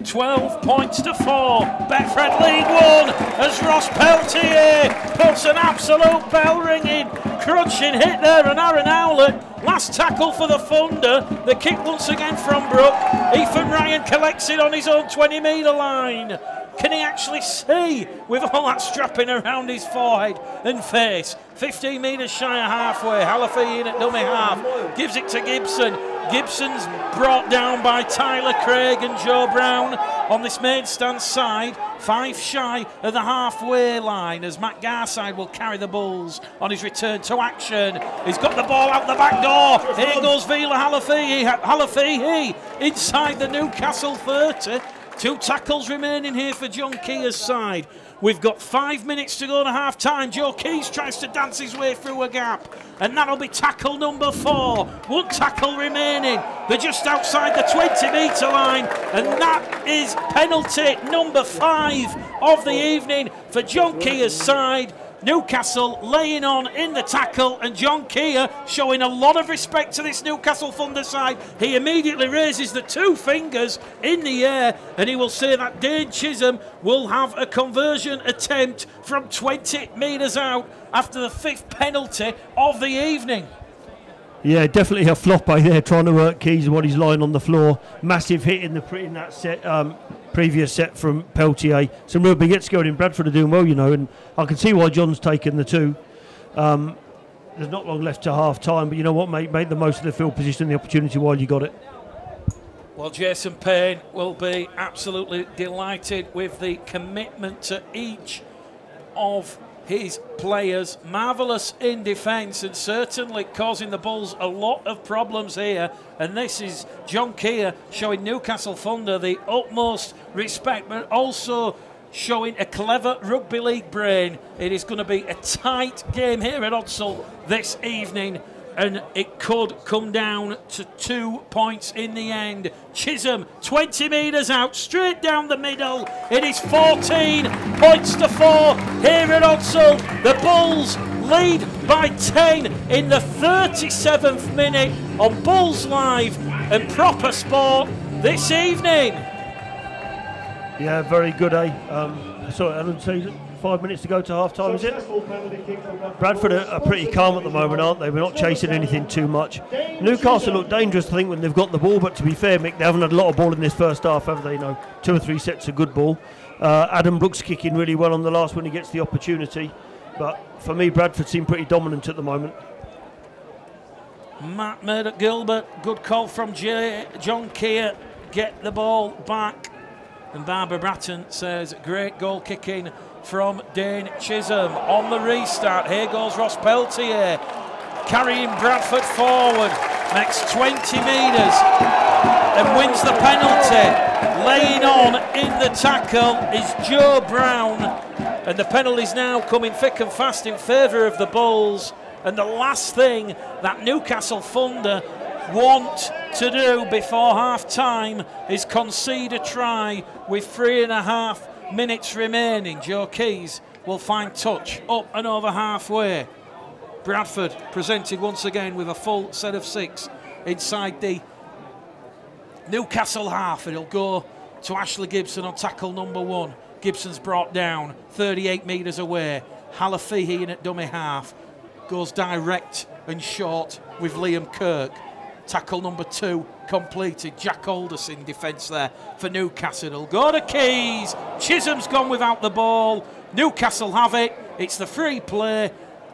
12 points to 4. Betfred League 1 as Ross Peltier puts an absolute bell ringing, crunching hit there, and Aaron Howlett. Last tackle for the Thunder. The kick once again from Brook. Ethan Ryan collects it on his own 20-metre line. Can he actually see with all that strapping around his forehead and face? 15 metres shy of halfway. Halafi in at dummy half. Gives it to Gibson. Gibson's brought down by Tyler Craig and Joe Brown on this main stand side. 5 shy of the halfway line as Matt Garside will carry the Bulls on his return to action. He's got the ball out the back door. Here goes Vila Halafihi inside the Newcastle 30. 2 tackles remaining here for John Keir's side. We've got 5 minutes to go to half-time. Joe Keys tries to dance his way through a gap, and that'll be tackle number 4. 1 tackle remaining. They're just outside the 20-metre line, and that is penalty number 5 of the evening for John Keir's side. Newcastle laying on in the tackle, and John Keir showing a lot of respect to this Newcastle Thunder side. He immediately raises the 2 fingers in the air, and he will say that Dane Chisholm will have a conversion attempt from 20 metres out after the 5th penalty of the evening. Yeah, definitely a flop by there, trying to work Keys while he's lying on the floor. Massive hit in that set, previous set from Peltier. Some real big hits going in. Bradford are doing well, you know, and I can see why John's taken the 2. There's not long left to half time, but you know what, mate? Make the most of the field position and the opportunity while you got it. Well, Jason Payne will be absolutely delighted with the commitment to each of his players. Marvellous in defence and certainly causing the Bulls a lot of problems here. And this is John Keir showing Newcastle Thunder the utmost respect, but also showing a clever rugby league brain. It is going to be a tight game here at Odsal this evening, and it could come down to 2 points in the end. Chisholm, 20 metres out, straight down the middle. It is 14 points to 4 here at Odsal. The Bulls lead by 10 in the 37th minute on Bulls Live and Proper Sport this evening. Yeah, very good, sorry, Alan, say 5 minutes to go to half time, is it? Bradford are pretty calm at the moment, aren't they? We're not chasing anything too much. Newcastle look dangerous, I think, when they've got the ball, but to be fair, Mick, they haven't had a lot of ball in this first half, have they? 2 or 3 sets of good ball. Adam Brooks kicking really well on the last when he gets the opportunity, but for me, Bradford seem pretty dominant at the moment. Matt Murdoch-Gilbert, good call from John Keir, get the ball back. And Barbara Bratton says, great goal kicking from Dane Chisholm. On the restart, here goes Ross Peltier, carrying Bradford forward, makes 20 metres and wins the penalty. Laying on in the tackle is Joe Brown, and the penalty's now coming thick and fast in favour of the Bulls. And the last thing that Newcastle Thunder want to do before half-time is concede a try with 3.5 minutes remaining. Joe Keys will find touch up and over halfway. Bradford presented once again with a full set of 6 inside the Newcastle half. It'll go to Ashley Gibson on tackle number 1. Gibson's brought down 38 metres away. Halafihi in at dummy half. Goes direct and short with Liam Kirk. Tackle number 2 completed. Jack Alderson defence there for Newcastle. It'll go to Keys. Chisholm's gone without the ball. Newcastle have it. It's the free play.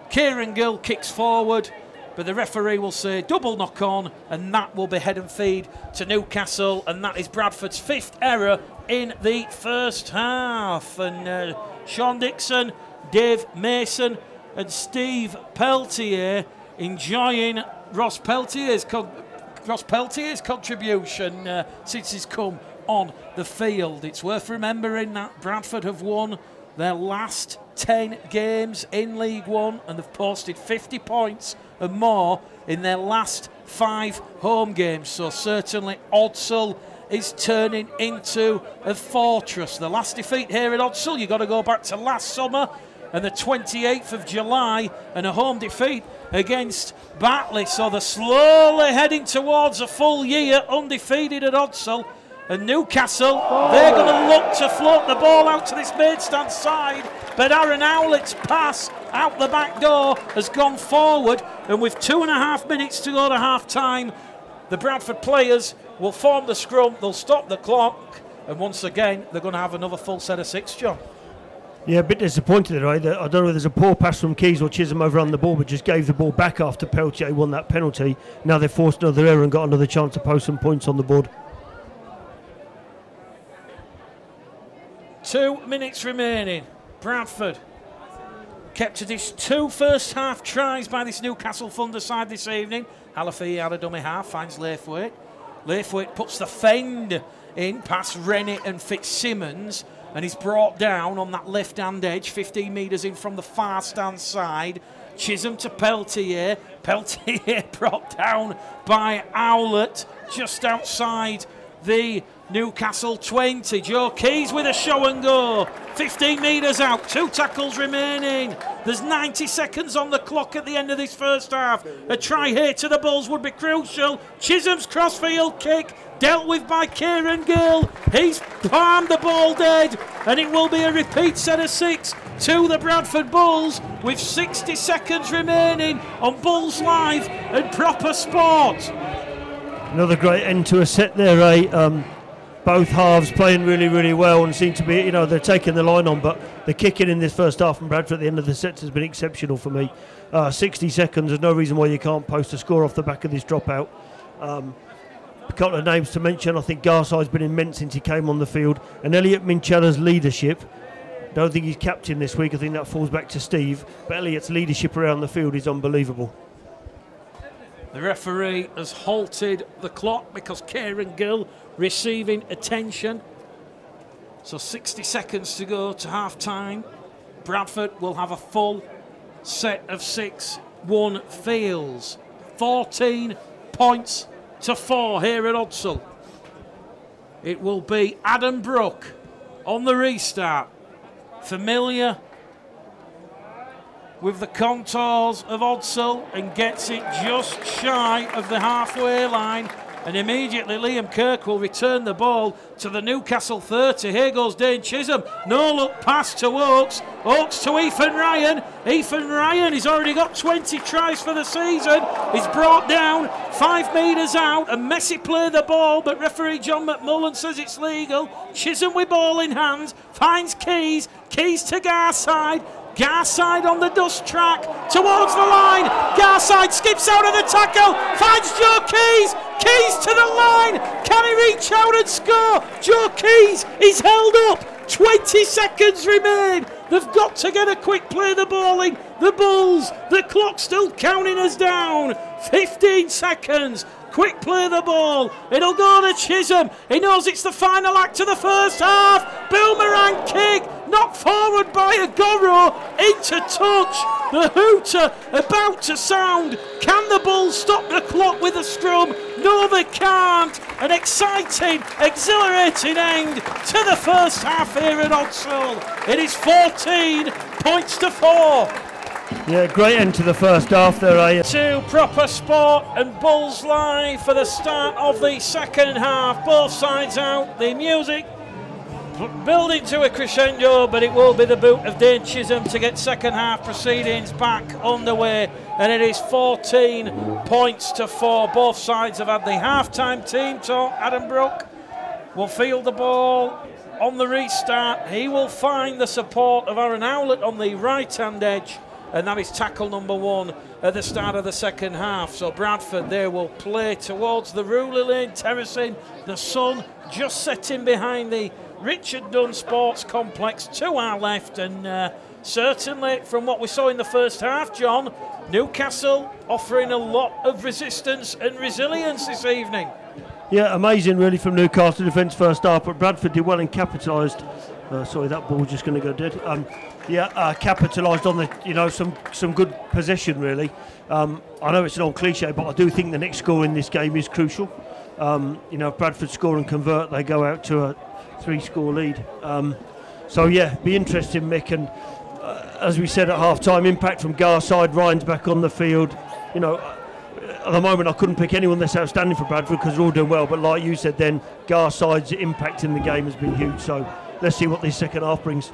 Kieran Gill kicks forward, but the referee will say double knock on, and that will be head and feed to Newcastle, and that is Bradford's 5th error in the first half. And Sean Dixon, Dave Mason and Steve Peltier enjoying Ross Peltier's contribution since he's come on the field. It's worth remembering that Bradford have won their last 10 games in League One, and they've posted 50 points and more in their last 5 home games. So certainly Odsal is turning into a fortress. The last defeat here at Odsal, you've got to go back to last summer and the 28th of July, and a home defeat against Batley. So they're slowly heading towards a full year undefeated at Odsal. And Newcastle, they're going to look to float the ball out to this Maidstone side, but Aaron Howlett's pass out the back door has gone forward, and with 2.5 minutes to go to half-time, the Bradford players will form the scrum, they'll stop the clock, and once again, they're going to have another full set of 6, John. Yeah, a bit disappointed, right? I don't know whether there's a poor pass from Keys or Chisholm overrun the ball, but just gave the ball back after Peltier won that penalty. Now they've forced another error and got another chance to post some points on the board. 2 minutes remaining. Bradford kept to this 2 first half tries by this Newcastle Thunder side this evening. Halafi had a dummy half, finds Laithwaite. Laithwaite puts the fend in past Rennie and Fitzsimmons, and he's brought down on that left-hand edge, 15 metres in from the far stand side. Chisholm to Peltier. Peltier brought down by Howlett just outside the Newcastle 20. Joe Keys with a show and go. 15 metres out, 2 tackles remaining. There's 90 seconds on the clock at the end of this first half. A try here to the Bulls would be crucial. Chisholm's crossfield kick, dealt with by Kieran Gill. He's palmed the ball dead, and it will be a repeat set of 6 to the Bradford Bulls with 60 seconds remaining on Bulls Live and Proper Sport. Another great end to a set there, eh? Both halves playing really, really well and seem to be, they're taking the line on, but the kicking in this first half from Bradford at the end of the sets has been exceptional for me. 60 seconds, there's no reason why you can't post a score off the back of this dropout. A couple of names to mention. I think Garsai's been immense since he came on the field, and Elliot Minchella's leadership. Don't think he's captain this week. I think that falls back to Steve, but Elliot's leadership around the field is unbelievable. The referee has halted the clock because Kieran Gill receiving attention. So 60 seconds to go to half-time. Bradford will have a full set of 6-1 fields. 14 points to 4 here at Odsal. It will be Adam Brook on the restart. Familiar with the contours of Odsal and gets it just shy of the halfway line. And immediately Liam Kirk will return the ball to the Newcastle 30. Here goes Dane Chisholm. No look pass to Oakes. Oakes to Ethan Ryan. Ethan Ryan, he's already got 20 tries for the season. He's brought down 5 metres out. A messy play the ball, but referee John McMullen says it's legal. Chisholm with ball in hand. Finds Keys. Keys to Garside. Garside on the dust track towards the line. Garside skips out of the tackle. Finds Joe Keys. Keys to the line. Can he reach out and score? Joe Keys is held up. 20 seconds remain. They've got to get a quick play the ball in. The Bulls, the clock still counting us down. 15 seconds. Quick play the ball. It'll go to Chisholm. He knows it's the final act of the first half. Boomerang kick. Knocked forward by Agoro. Into touch. The hooter about to sound. Can the Bulls stop the clock with a scrum? No, they can't. An exciting, exhilarating end to the first half here at Odsal. It is 14 points to 4. Yeah, great end to the first half there, eh? To Proper Sport and Bulls Live for the start of the second half. Both sides out. The music building to a crescendo, but it will be the boot of Dane Chisholm to get second half proceedings back underway. And it is 14 points to 4. Both sides have had the half-time team talk. Adam Brook will field the ball on the restart. He will find the support of Aaron Howlett on the right-hand edge. And that is tackle number 1 at the start of the second half. So Bradford there will play towards the Ruley Lane terracing. The sun just setting behind the Richard Dunn Sports Complex to our left. And certainly from what we saw in the first half, John, Newcastle offering a lot of resistance and resilience this evening. Yeah, amazing really from Newcastle defence first half, but Bradford did well and capitalised. Sorry, that ball's just going to go dead. Capitalised on the, some good possession really. I know it's an old cliche, but I do think the next score in this game is crucial. If Bradford score and convert, they go out to a 3-score lead. Be interesting, Mick. And as we said at half-time, impact from Garside. Ryan's back on the field. At the moment, I couldn't pick anyone that's outstanding for Bradford because they're all doing well. But like you said, then Garside's impact in the game has been huge. So let's see what this second half brings.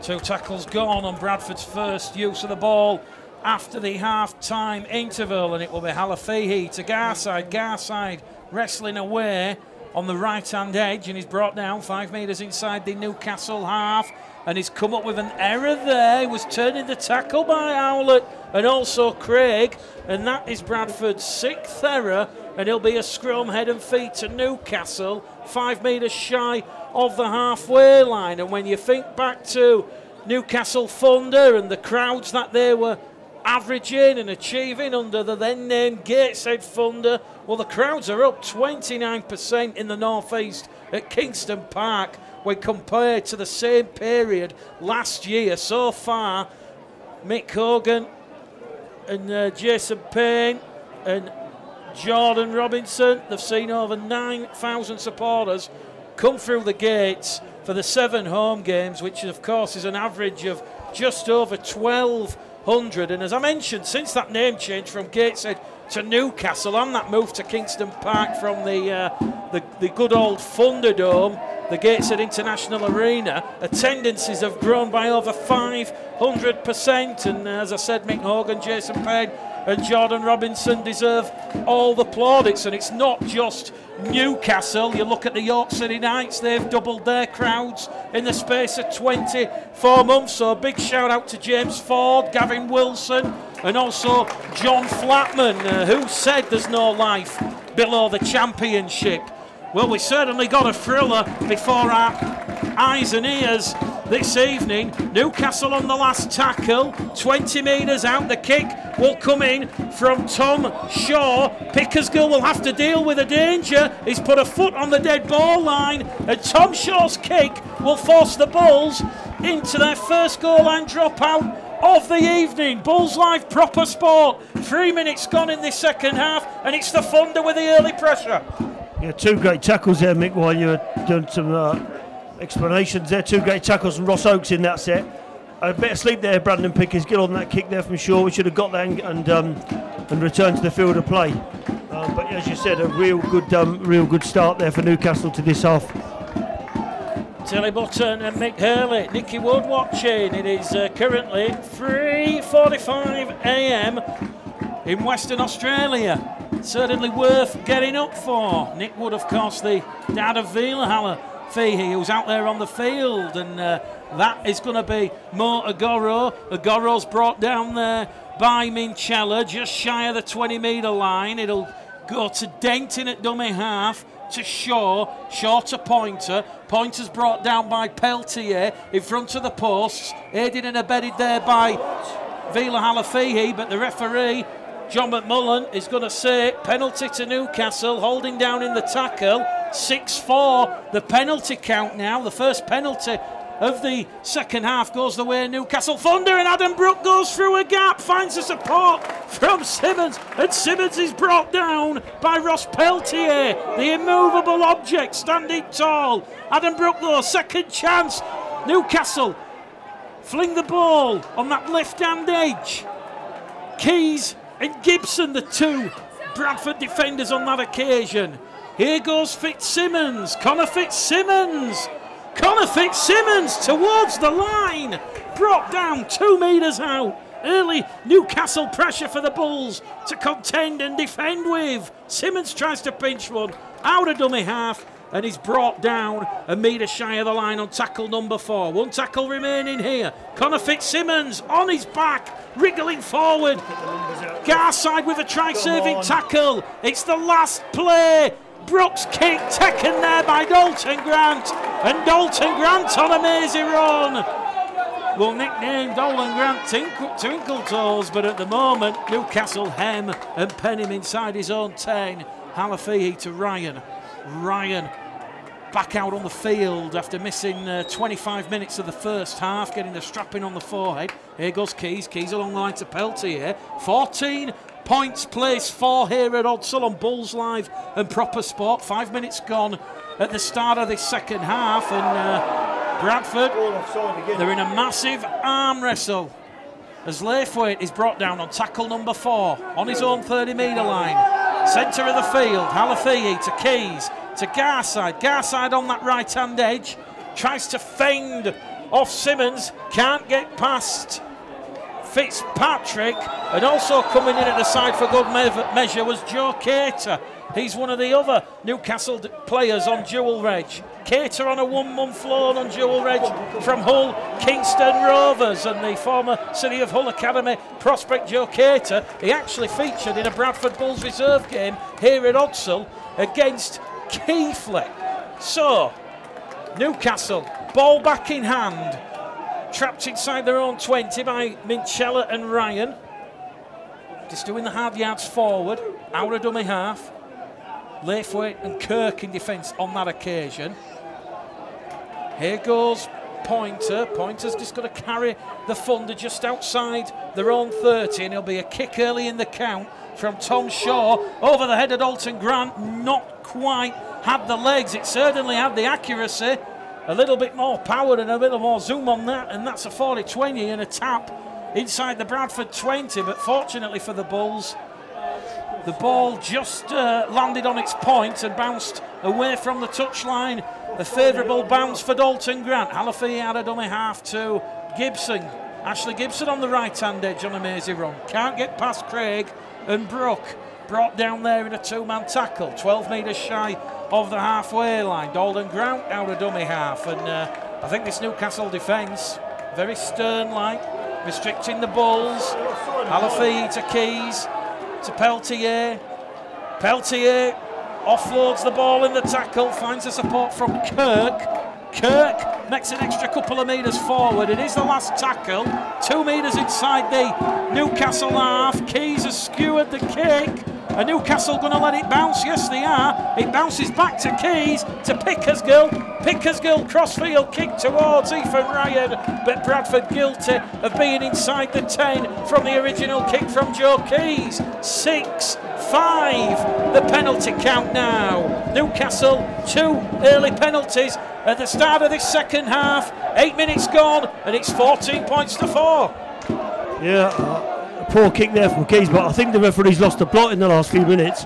2 tackles gone on Bradford's first use of the ball after the half-time interval, and it will be Halafihi to Garside. Garside wrestling away on the right-hand edge, and he's brought down 5 metres inside the Newcastle half, and he's come up with an error there. He was turning the tackle by Howlett and also Craig, and that is Bradford's 6th error, and it'll be a scrum head and feet to Newcastle, 5 metres shy of the halfway line. And when you think back to Newcastle Thunder and the crowds that they were averaging and achieving under the then named Gateshead Thunder, well, the crowds are up 29% in the northeast at Kingston Park when compared to the same period last year. So far, Mick Hogan and Jason Payne and Jordan Robinson, they've seen over 9,000 supporters come through the gates for the 7 home games, which of course is an average of just over 1,200. And as I mentioned, since that name change from Gateshead to Newcastle and that move to Kingston Park from the good old Thunderdome, the Gateshead International Arena, attendances have grown by over 500%. And as I said, Mick Hogan, Jason Payne and Jordan Robinson deserve all the plaudits. And it's not just Newcastle. You look at the York City Knights, they've doubled their crowds in the space of 24 months. So a big shout out to James Ford, Gavin Wilson and also John Flatman, who said there's no life below the championship. Well, we certainly got a thriller before our eyes and ears this evening. Newcastle on the last tackle, 20 metres out. The kick will come in from Tom Shaw. Pickersgill will have to deal with a danger. He's put a foot on the dead ball line, and Tom Shaw's kick will force the Bulls into their first goal line dropout of the evening. Bulls Live proper sport. 3 minutes gone in this second half, and it's the Thunder with the early pressure. Yeah, two great tackles there, Mick, while you were doing some explanations there. Two great tackles from Ross Oakes in that set. A bit of sleep there, Brandon Pickersgill, on that kick there from Shaw. We should have got that and returned to the field of play. But as you said, a real good start there for Newcastle to this half. Tilly Button and Mick Hurley, Nicky Wood watching. It is currently 3:45 a.m. in Western Australia. Certainly worth getting up for. Nick Wood, of course, the dad of Vila Fihi, who's out there on the field, and that is going to be Mo Agoro. Agoro's brought down there by Minchella, just shy of the 20-metre line. It'll go to Denton at dummy half, to Shaw, Shaw to Pointer. Pointer's brought down by Peltier in front of the posts, aided and abetted there by Vila Halafihi, but the referee, John McMullen, is going to say penalty to Newcastle, holding down in the tackle. 6-4, the penalty count now. The first penalty of the second half goes the way of Newcastle Thunder, and Adam Brook goes through a gap, finds the support from Simmons, and Simmons is brought down by Ross Peltier, the immovable object, standing tall. Adam Brook, though, second chance. Newcastle fling the ball on that left-hand edge. Keys and Gibson, the two Bradford defenders on that occasion. Here goes Fitzsimmons, Connor Fitzsimmons. Connor Fitzsimmons towards the line, brought down 2 metres out. Early Newcastle pressure for the Bulls to contend and defend with. Simmons tries to pinch one out of dummy half, and he's brought down a metre shy of the line on tackle number 4. One tackle remaining here. Connor Fitzsimmons on his back, wriggling forward. Garside with a try-saving tackle. It's the last play. Brooks kick taken there by Dalton Grant, and Dalton Grant on a mazy run. Well, nicknamed Dalton Grant Twinkle Toes, but at the moment Newcastle hem and pen him inside his own 10. Halafihi to Ryan. Ryan back out on the field after missing 25 minutes of the first half, getting the strapping on the forehead. Here goes Keys. Keys along the line to Peltier. 14 points placed for here at Odsal on Bulls Live and Proper Sport. 5 minutes gone at the start of this second half, and Bradford, they're in a massive arm wrestle as Laithwaite is brought down on tackle number 4 on his own 30-metre line. Centre of the field, Halafihi to Keys to Garside. Garside on that right-hand edge, tries to fend off Simmons, can't get past Fitzpatrick, and also coming in at the side for good measure was Joe Cater. He's one of the other Newcastle players on dual reg. Cater on a 1-month loan on dual reg from Hull Kingston Rovers, and the former City of Hull Academy prospect Joe Cater, he actually featured in a Bradford Bulls reserve game here at Odsal against Keighley. So, Newcastle, ball back in hand, trapped inside their own 20 by Minchella and Ryan. Just doing the hard yards forward, out of dummy half. Laithwaite and Kirk in defence on that occasion. Here goes Pointer. Pointer's just got to carry the Thunder just outside their own 30, and it'll be a kick early in the count from Tom Shaw over the head of Dalton Grant. Not quite had the legs, it certainly had the accuracy. A little bit more power and a little more zoom on that, and that's a 40-20 and a tap inside the Bradford 20, but fortunately for the Bulls, the ball just landed on its point and bounced away from the touchline. A favourable bounce for Dalton Grant. Halafihi out of dummy half to Gibson. Ashley Gibson on the right-hand edge on a mazy run. Can't get past Craig, and Brook brought down there in a 2-man tackle. 12 metres shy of the halfway line. Dalton Grant out of dummy half, and I think this Newcastle defence, very stern-like, restricting the Bulls. Halafihi to Keys, to Peltier. Peltier offloads the ball in the tackle, finds the support from Kirk. Kirk makes an extra couple of metres forward. It is the last tackle, 2 metres inside the Newcastle half. Keys has skewered the kick. Are Newcastle going to let it bounce? Yes, they are. It bounces back to Keys, to Pickersgill. Pickersgill crossfield kick towards Ethan Ryan, but Bradford guilty of being inside the 10 from the original kick from Joe Keys. 6-5, the penalty count now. Newcastle, 2 early penalties at the start of this second half. 8 minutes gone, and it's 14 points to 4. Yeah. Poor kick there from Keys, but I think the referee's lost the plot in the last few minutes.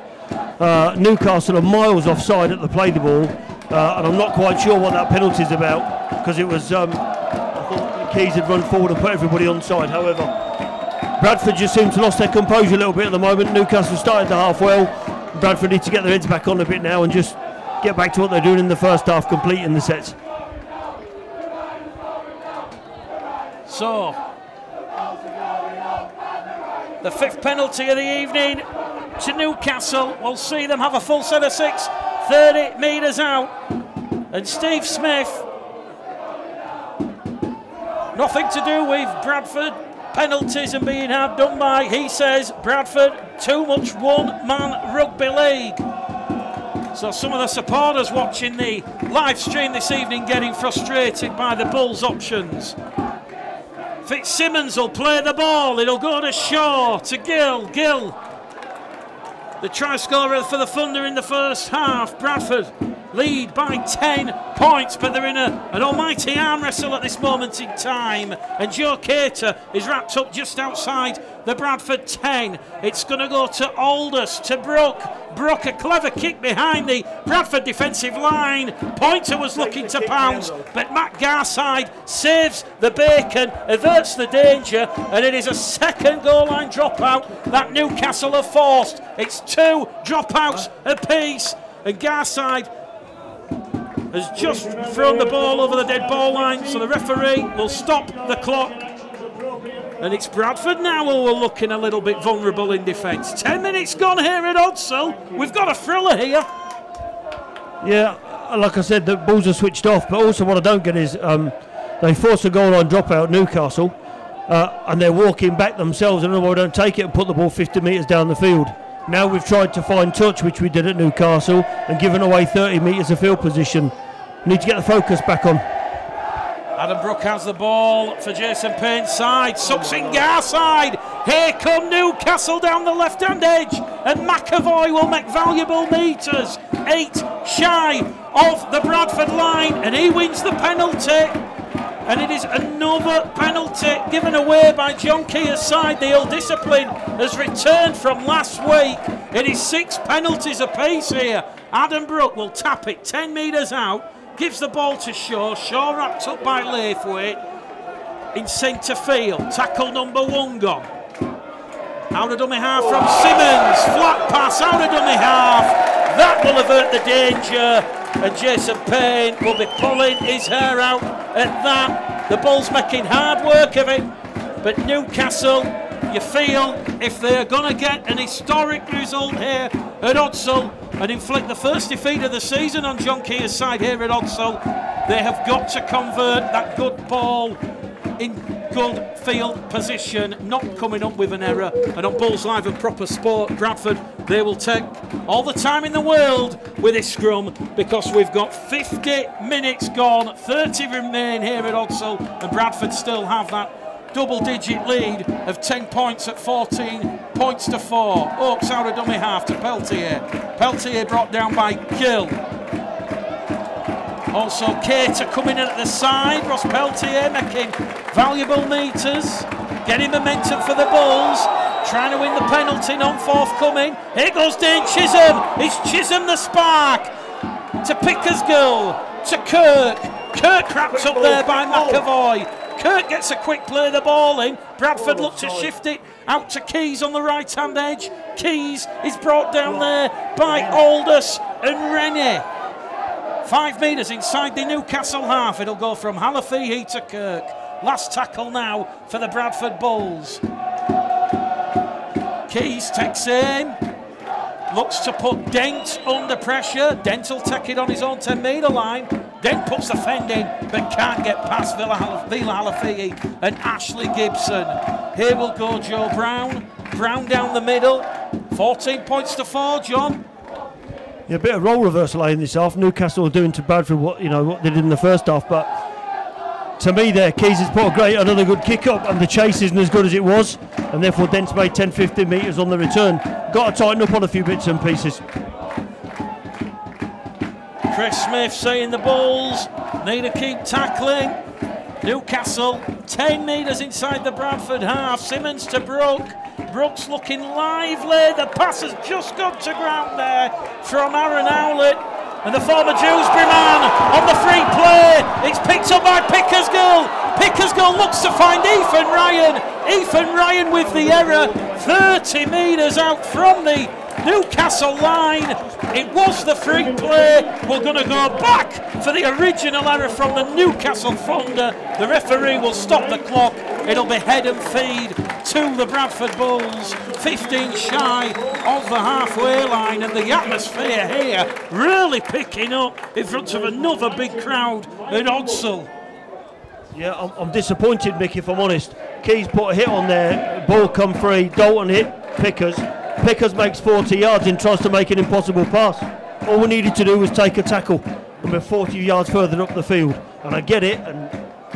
Newcastle are miles offside at the play the ball, and I'm not quite sure what that penalty is about, because it was I thought Keys had run forward and put everybody onside. However, Bradford just seems to have lost their composure a little bit at the moment. Newcastle started the half well. Bradford need to get their heads back on a bit now and just get back to what they're doing in the first half, completing the sets. So, the 5th penalty of the evening to Newcastle. We'll see them have a full set of 6, 30 metres out. And Steve Smith, nothing to do with Bradford penalties and being hard done by. He says Bradford, too much one-man rugby league. So some of the supporters watching the live stream this evening getting frustrated by the Bulls' options. Fitzsimmons will play the ball. It'll go to Shaw, to Gill. Gill, the try scorer for the Thunder in the first half. Bradford lead by 10 points, but they're in an almighty arm wrestle at this moment in time. And Joe Cater is wrapped up just outside the Bradford 10. It's going to go to Aldous, to Brook. Brook, a clever kick behind the Bradford defensive line. Pointer was looking to pounce, but Matt Garside saves the bacon, averts the danger, and it is a second goal line dropout that Newcastle have forced. It's 2 dropouts apiece, and Garside has just thrown the ball over the dead ball line, so the referee will stop the clock. And it's Bradford now who are looking a little bit vulnerable in defence. 10 minutes gone here at Odsel. We've got a thriller here. Yeah, like I said, the balls are switched off, but also what I don't get is they force a goal line dropout, Newcastle, and they're walking back themselves, and they don't take it and put the ball 50 metres down the field. Now we've tried to find touch, which we did at Newcastle, and given away 30 metres of field position. We need to get the focus back on. Adam Brook has the ball for Jason Payne's side. Sucks in Garside. Here come Newcastle down the left-hand edge, and McAvoy will make valuable metres. 8 shy of the Bradford line, and he wins the penalty. And it is another penalty given away by John Keir's side. The ill discipline has returned from last week. It is 6 penalties apiece here. Adam Brook will tap it 10 metres out. Gives the ball to Shaw. Shaw wrapped up by Laithwaite in centre field. Tackle number 1 gone. Out of dummy half from Simmons. Flat pass out of dummy half. That will avert the danger. And Jason Payne will be pulling his hair out at that. The Bulls making hard work of it. But Newcastle, you feel, if they're going to get an historic result here at Odsel and inflict the first defeat of the season on John Keir's side here at Odsel, they have got to convert that good ball in good field position, not coming up with an error. And on Bulls Live and Proper Sport, Bradford, they will take all the time in the world with this scrum, because we've got 50 minutes gone, 30 remain here at Odsel, and Bradford still have that double-digit lead of 10 points at 14 points to 4. Oaks out of dummy half to Peltier. Peltier brought down by Gill. Also Cater coming in at the side. Ross Peltier making valuable metres, getting momentum for the Bulls, trying to win the penalty, non-forthcoming. Here goes Dane Chisholm. It's Chisholm the spark to Pickersgill, to Kirk. Kirk wrapped up there by McAvoy. Kirk gets a quick play of the ball in. Bradford look to shift it out to Keys on the right-hand edge. Keys is brought down there by Aldous and Rennie. 5 metres inside the Newcastle half. It'll go from Halafihi to Kirk. Last tackle now for the Bradford Bulls. Keys takes aim. Looks to put Dent under pressure. Dent will take it on his own 10-metre line. then puts the fend in, but can't get past Vila Halafi'i and Ashley Gibson. Here will go Joe Brown. Brown down the middle. 14 points to 4, John. Yeah, a bit of role reversal in this half. Newcastle are doing to Bradford what they did in the first half, but to me there, Keys has put another good kick up, and the chase isn't as good as it was, and therefore Dent's made 10-15 metres on the return. Got to tighten up on a few bits and pieces. Chris Smith saying the Bulls need to keep tackling. Newcastle 10 metres inside the Bradford half. Simmons to Brooke. Brooks looking lively. The pass has just got to ground there from Aaron Howlett. And the former Dewsbury man on the free play. It's picked up by Pickersgill. Pickersgill looks to find Ethan Ryan. Ethan Ryan with the error. 30 metres out from the Newcastle line. It was the free play. We're going to go back for the original error from the Newcastle Thunder. The referee will stop the clock. It'll be head and feed to the Bradford Bulls. 15 shy of the halfway line, and the atmosphere here really picking up in front of another big crowd at Odsall. Yeah, I'm disappointed, Mick, if I'm honest. Keys put a hit on there, ball come free, Dalton hit Pickers. Pickers makes 40 yards and tries to make an impossible pass. All we needed to do was take a tackle, and we're 40 yards further up the field. And I get it, and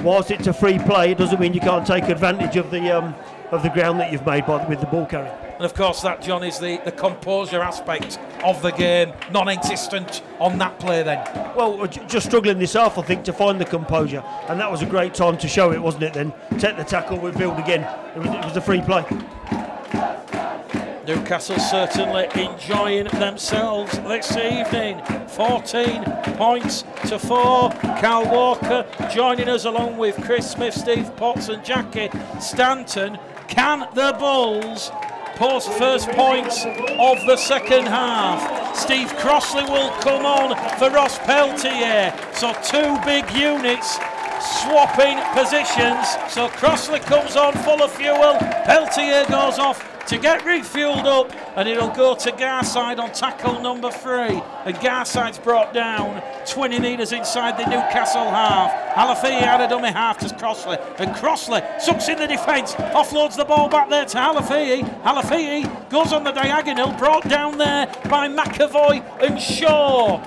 whilst it's a free play, it doesn't mean you can't take advantage of the ground that you've made with the ball carry. And of course that, John, is the composure aspect of the game, non-existent on that play then. Well, just struggling this half, I think, to find the composure, and that was a great time to show it, wasn't it then? Take the tackle, we build again. It was a free play. Newcastle certainly enjoying themselves this evening. 14 points to 4. Cal Walker joining us along with Chris Smith, Steve Potts and Jackie Stanton. Can the Bulls post first points of the second half? Steve Crossley will come on for Ross Peltier. So two big units swapping positions. So Crossley comes on full of fuel. Peltier goes off to get refueled up, and it'll go to Garside on tackle number 3. And Garside's brought down 20 metres inside the Newcastle half. Halafi'i had a dummy half to Crossley, and Crossley sucks in the defence, offloads the ball back there to Halafi'i. Halafi'i goes on the diagonal, brought down there by McAvoy and Shaw.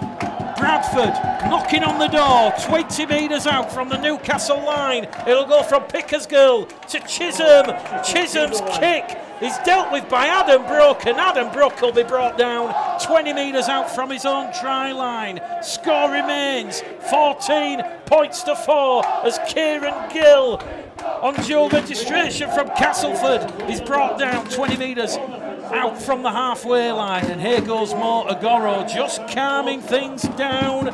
Bradford knocking on the door, 20 metres out from the Newcastle line. It'll go from Pickersgill to Chisholm. Chisholm's kick is dealt with by Adam Brooke, and Adam Brooke will be brought down 20 metres out from his own try line. Score remains 14 points to 4 as Kieran Gill on dual registration from Castleford is brought down 20 metres out from the halfway line. And here goes Mo Agoro, just calming things down,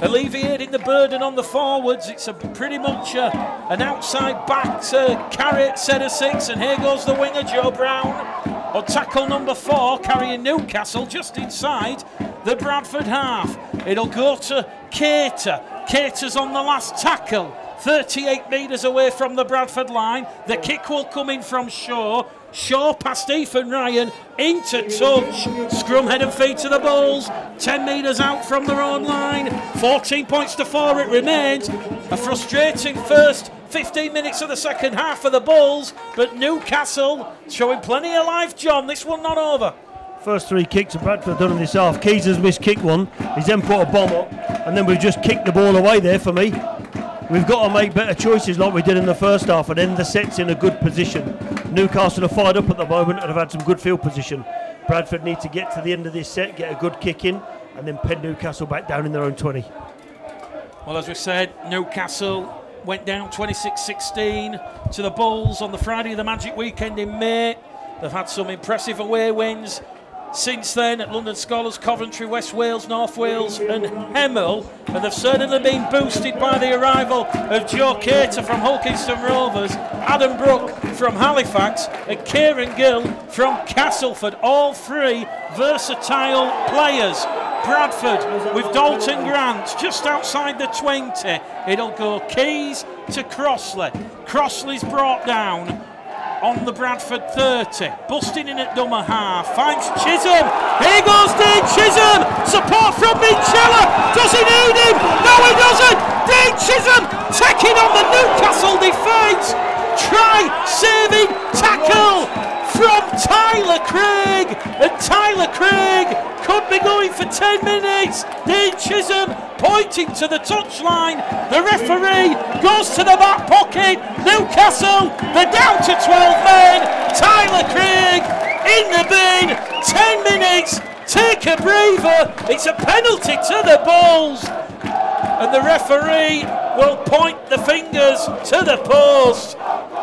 alleviating the burden on the forwards. It's a pretty much an outside back to carry set of 6, and here goes the winger Joe Brown on tackle number 4, carrying Newcastle just inside the Bradford half. It'll go to Cater. Cater's on the last tackle, 38 metres away from the Bradford line. The kick will come in from Shaw. Shaw past Ethan Ryan, into touch. Scrum head and feet to the Bulls. 10 metres out from their own line. 14 points to 4 it remains. A frustrating first 15 minutes of the second half for the Bulls, but Newcastle showing plenty of life, John. This one not over. First 3 kicks of Bradford done in this half. Keys has missed kick one. He's then put a bomb up, and then we've just kicked the ball away there for me. We've got to make better choices like we did in the first half and end the sets in a good position. Newcastle are fired up at the moment and have had some good field position. Bradford need to get to the end of this set, get a good kick in, and then pen Newcastle back down in their own 20. Well, as we said, Newcastle went down 26-16 to the Bulls on the Friday of the Magic Weekend in May. They've had some impressive away wins since then at London Scholars, Coventry, West Wales, North Wales and Hemel, and they've certainly been boosted by the arrival of Joe Cater from Hulkinston Rovers, Adam Brooke from Halifax and Kieran Gill from Castleford. All 3 versatile players. Bradford with Dalton Grant just outside the 20. It'll go Keys to Crossley. Crossley's brought down on the Bradford 30. Busting in at dummer half. Finds Chisholm. Here goes Dean Chisholm. Support from Minchella. Does he need him? No, he doesn't. Dean Chisholm taking on the Newcastle defence. Try saving tackle from Tyler Craig. And Tyler Craig could be going for 10 minutes. Dean Chisholm pointing to the touchline. The referee goes to the back pocket. Newcastle, they're down to 12 men. Tyler Craig in the bin. 10 minutes. Take a breather. It's a penalty to the Bulls. And the referee will point the fingers to the post.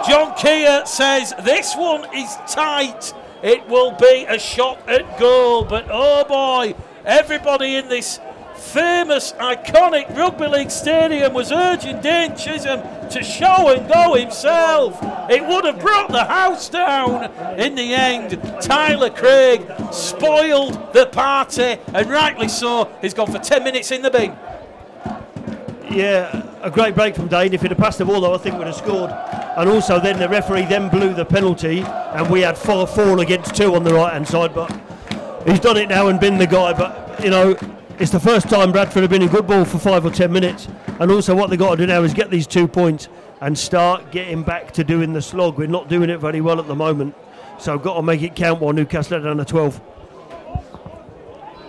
John Keir says this one is tight. It will be a shot at goal. But oh boy, everybody in this famous, iconic rugby league stadium was urging Dane Chisholm to show and go himself. It would have brought the house down. In the end, Tyler Craig spoiled the party, and rightly so. He's gone for 10 minutes in the bin. Yeah, a great break from Dane. If he'd have passed the ball though, I think we'd have scored. And also then the referee then blew the penalty, and we had 4 against 2 on the right hand side, but he's done it now and been the guy. But you know, it's the first time Bradford have been in good ball for 5 or 10 minutes, and also what they've got to do now is get these 2 points and start getting back to doing the slog. We're not doing it very well at the moment, so got to make it count while Newcastle are down to 12.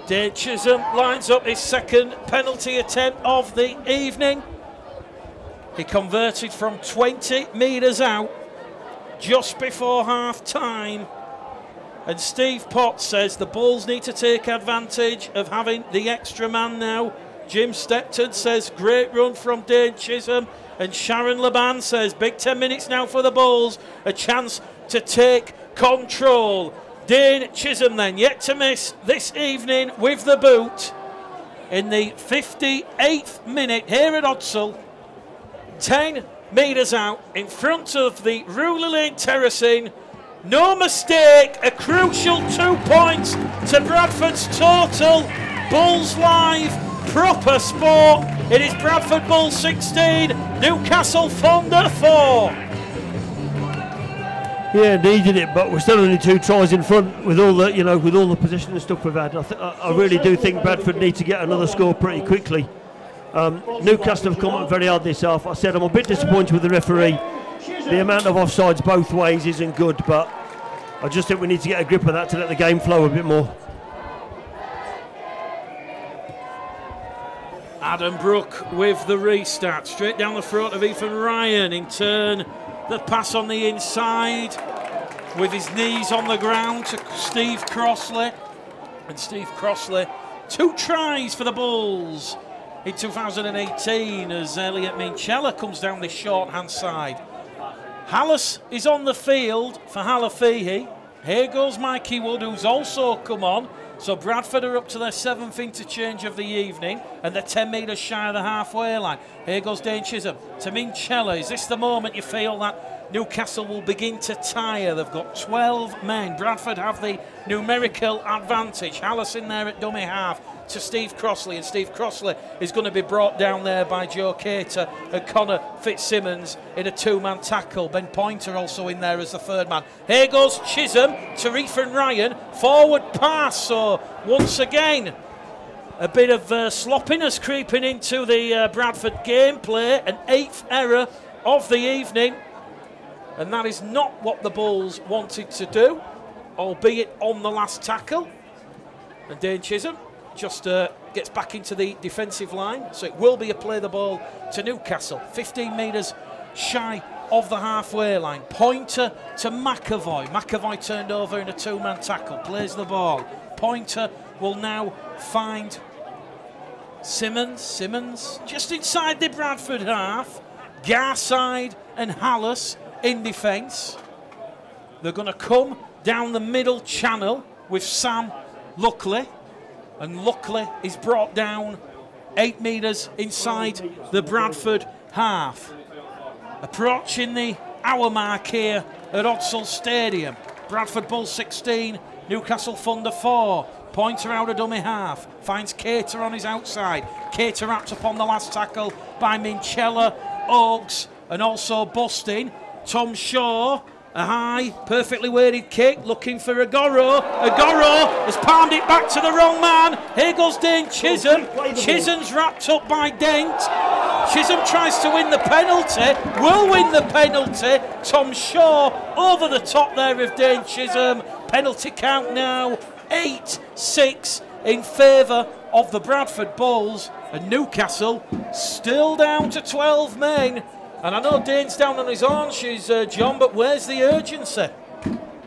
Dane Chisholm lines up his second penalty attempt of the evening. He converted from 20 metres out just before half time. And Steve Potts says the Bulls need to take advantage of having the extra man now. Jim Stepton says great run from Dane Chisholm. And Sharon Laban says big 10 minutes now for the Bulls. A chance to take control. Dane Chisholm then yet to miss this evening with the boot in the 58th minute here at Odsal. 10 metres out in front of the Ruler Lane terracing. No mistake, a crucial 2 points to Bradford's total. Bulls live, proper sport. It is Bradford Bulls 16, Newcastle Thunder 4. Yeah, needed it, but we're still only 2 tries in front with all the, with all the position and stuff we've had. I really do think Bradford need to get another score pretty quickly. Newcastle have come up very hard this half. I said I'm a bit disappointed with the referee. The amount of offsides both ways isn't good, but I just think we need to get a grip of that to let the game flow a bit more. Adam Brook with the restart. Straight down the throat of Ethan Ryan. In turn, the pass on the inside with his knees on the ground to Steve Crossley. And Steve Crossley, 2 tries for the Bulls in 2018 as Elliot Minchella comes down this short-hand side. Hallis is on the field for Halafihi. Here goes Mikey Wood, who's also come on. So Bradford are up to their 7th interchange of the evening, and they're 10 metres shy of the halfway line. Here goes Dane Chisholm to Minchella. Is this the moment you feel that Newcastle will begin to tire? They've got 12 men. Bradford have the numerical advantage. Hallis in there at dummy half to Steve Crossley, and Steve Crossley is going to be brought down there by Joe Cater and Connor Fitzsimmons in a 2-man tackle. Ben Pointer also in there as the 3rd man. Here goes Chisholm to Ethan Ryan, forward pass. So once again a bit of sloppiness creeping into the Bradford gameplay. An 8th error of the evening, and that is not what the Bulls wanted to do, albeit on the last tackle. And Dane Chisholm just gets back into the defensive line, so it will be a play the ball to Newcastle. 15 metres shy of the halfway line. Pointer to McAvoy. McAvoy turned over in a 2-man tackle, plays the ball. Pointer will now find Simmons just inside the Bradford half. Garside and Hallis in defence. They're going to come down the middle channel with Sam Luckley. And Luckley is brought down 8 metres inside the Bradford half. Approaching the hour mark here at Odsal Stadium. Bradford Bulls 16, Newcastle Thunder 4. Pointer out of dummy half. Finds Cater on his outside. Cater wrapped up on the last tackle by Minchella, Oakes, and also busting. Tom Shaw A high, perfectly weighted kick, looking for Agoro. Agoro has palmed it back to the wrong man. Here goes Dane Chisholm. Chisholm's wrapped up by Dent. Chisholm tries to win the penalty, will win the penalty. Tom Shaw over the top there of Dane Chisholm. Penalty count now 8-6 in favour of the Bradford Bulls. And Newcastle still down to 12 men. And I know Dane's down on his haunches, John, but where's the urgency?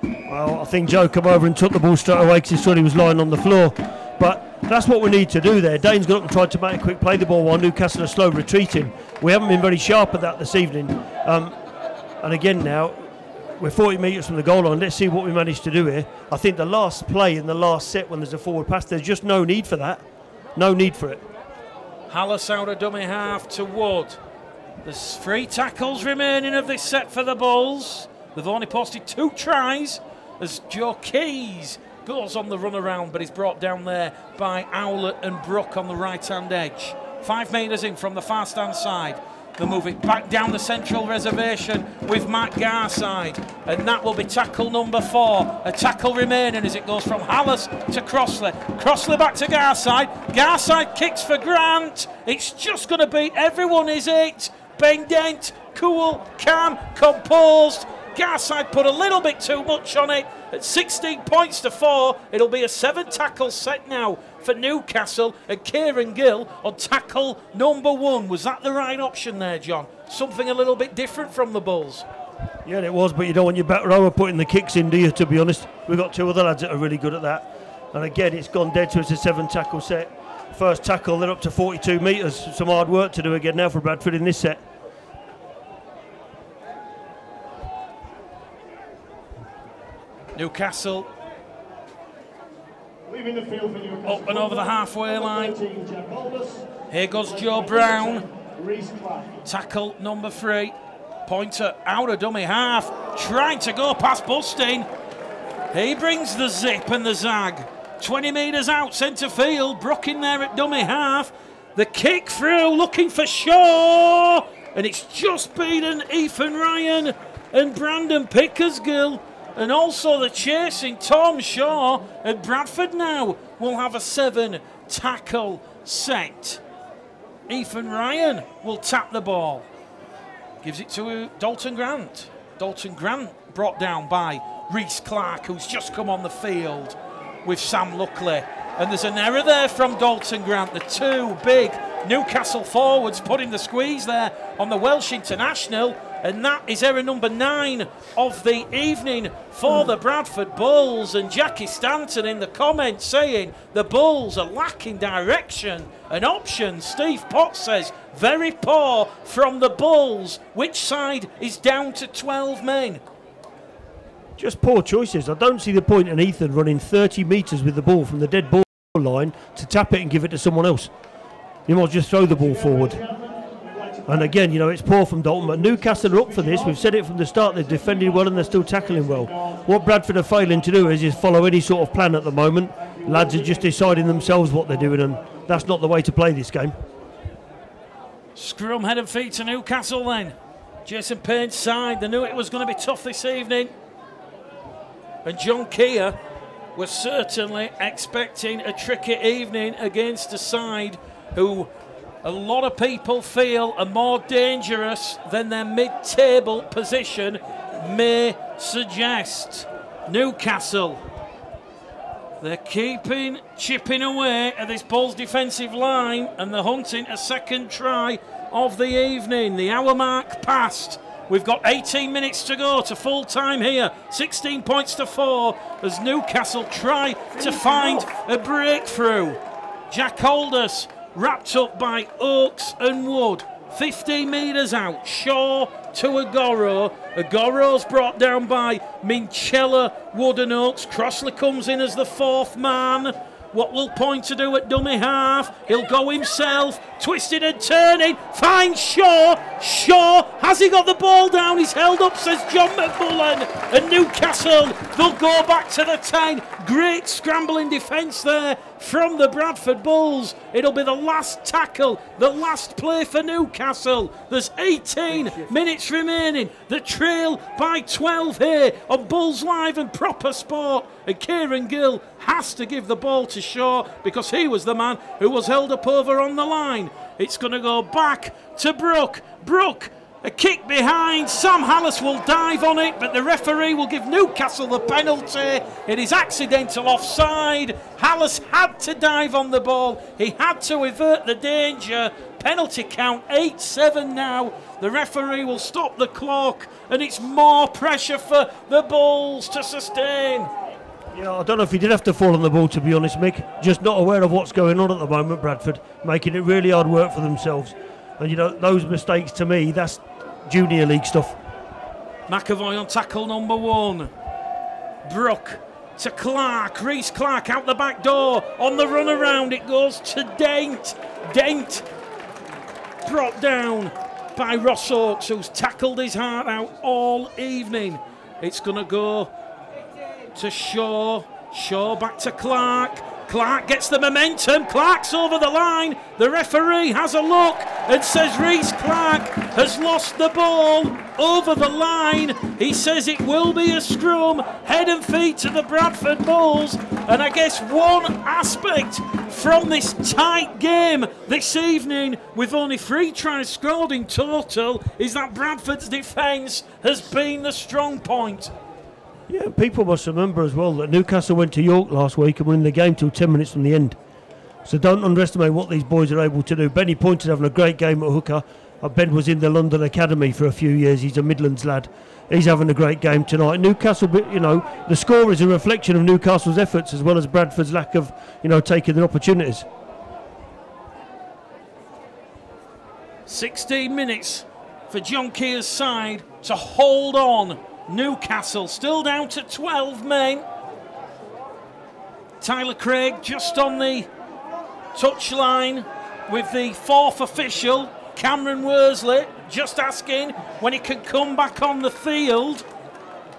Well, I think Joe came over and took the ball straight away because he thought he was lying on the floor. But that's what we need to do there. Dane's got up and tried to make a quick play the ball while Newcastle are slow retreating. We haven't been very sharp at that this evening. And again now, we're 40 metres from the goal line. Let's see what we manage to do here. I think the last play in the last set when there's a forward pass, there's just no need for that. No need for it. Hallis out of dummy half to Wood. There's 3 tackles remaining of this set for the Bulls. They've only posted 2 tries as Joe Keys goes on the run around, but he's brought down there by Owlett and Brook on the right-hand edge. 5 metres in from the far-stand side. They'll move it back down the central reservation with Matt Garside, and that will be tackle number 4. A tackle remaining as it goes from Hallis to Crossley. Crossley back to Garside. Garside kicks for Grant. It's just going to beat everyone, is it? Ben Dent, cool, calm, composed. Garside put a little bit too much on it. At 16 points to 4, it'll be a 7 tackle set now for Newcastle, and Kieran Gill on tackle number 1. Was that the right option there, John? Something a little bit different from the Bulls. Yeah, it was, but you don't want your back rower putting the kicks in, do you, to be honest? We've got 2 other lads that are really good at that. And again, it's gone dead, so it's a 7 tackle set. First tackle, they're up to 42 metres. Some hard work to do again now for Bradford in this set. Newcastle up and over the halfway line. Here goes Joe Brown. Tackle number 3. Pointer out of dummy half. Trying to go past Busting. He brings the zip and the zag. 20 metres out centre field. Brook in there at dummy half. The kick through, looking for Shaw. And it's just beaten Ethan Ryan and Brandon Pickersgill. And also the chasing Tom Shaw, and Bradford now will have a 7 tackle set. Ethan Ryan will tap the ball. Gives it to Dalton Grant. Dalton Grant brought down by Reece Clark, who's just come on the field with Sam Luckley. And there's an error there from Dalton Grant. The 2 big Newcastle forwards putting the squeeze there on the Welsh international. And that is error number 9 of the evening for the Bradford Bulls. And Jackie Stanton in the comments saying the Bulls are lacking direction and options. Steve Potts says very poor from the Bulls. Which side is down to 12 men? Just poor choices. I don't see the point in Ethan running 30 metres with the ball from the dead ball line to tap it and give it to someone else. You might just throw the ball forward. And again, you know, it's poor from Dalton, but Newcastle are up for this. We've said it from the start. They've defended well and they're still tackling well. What Bradford are failing to do is follow any sort of plan at the moment. Lads are just deciding themselves what they're doing, and that's not the way to play this game. Scrum head and feet to Newcastle then. Jason Payne's side. They knew it was going to be tough this evening. And John Keir was certainly expecting a tricky evening against a side who a lot of people feel are more dangerous than their mid-table position may suggest. Newcastle, they're chipping away at this Bulls defensive line, and they're hunting a 2nd try of the evening. The hour mark passed. We've got 18 minutes to go to full time here. 16 points to 4 as Newcastle try to find a breakthrough. Jack Aldous wrapped up by Oakes and Wood. 15 metres out. Shaw to Agoro. Agoro's brought down by Minchella, Wood and Oakes. Crossley comes in as the 4th man. What will Pointer do at dummy half? He'll go himself, twisting and turning, finds Shaw. Shaw, has he got the ball down? He's held up, says John McMullen. And Newcastle, they'll go back to the 10. Great scrambling defence there from the Bradford Bulls. It'll be the last tackle, the last play for Newcastle. There's 18 minutes remaining. The trail by 12 here on Bulls Live and Proper Sport. And Kieran Gill has to give the ball to Shaw because he was the man who was held up over on the line. It's going to go back to Brook. Brook, a kick behind. Sam Hallis will dive on it, but the referee will give Newcastle the penalty. It is accidental offside. Hallis had to dive on the ball. He had to avert the danger. Penalty count 8-7 now. The referee will stop the clock, and it's more pressure for the Bulls to sustain. Yeah, I don't know if he did have to fall on the ball, to be honest, Mick. Just not aware of what's going on at the moment, Bradford, making it really hard work for themselves. And, you know, those mistakes, to me, that's Junior League stuff. McAvoy on tackle number 1. Brook to Clark. Reece Clark out the back door. On the run around, it goes to Dent. Dent brought down by Ross Oakes, who's tackled his heart out all evening. It's going to go to Shaw. Shaw back to Clark. Clark gets the momentum. Clark's over the line. The referee has a look and says Reece Clark has lost the ball over the line. He says it will be a scrum, head and feet to the Bradford Bulls. And I guess one aspect from this tight game this evening, with only 3 tries scored in total, is that Bradford's defence has been the strong point. Yeah, people must remember as well that Newcastle went to York last week and won the game till 10 minutes from the end. So don't underestimate what these boys are able to do. Benny Pointer's having a great game at hooker. Ben was in the London Academy for a few years. He's a Midlands lad. He's having a great game tonight. Newcastle, you know, the score is a reflection of Newcastle's efforts as well as Bradford's lack of, you know, taking their opportunities. 16 minutes for John Keir's side to hold on. Newcastle still down to 12 men. Tyler Craig just on the touchline with the 4th official, Cameron Worsley, just asking when he can come back on the field.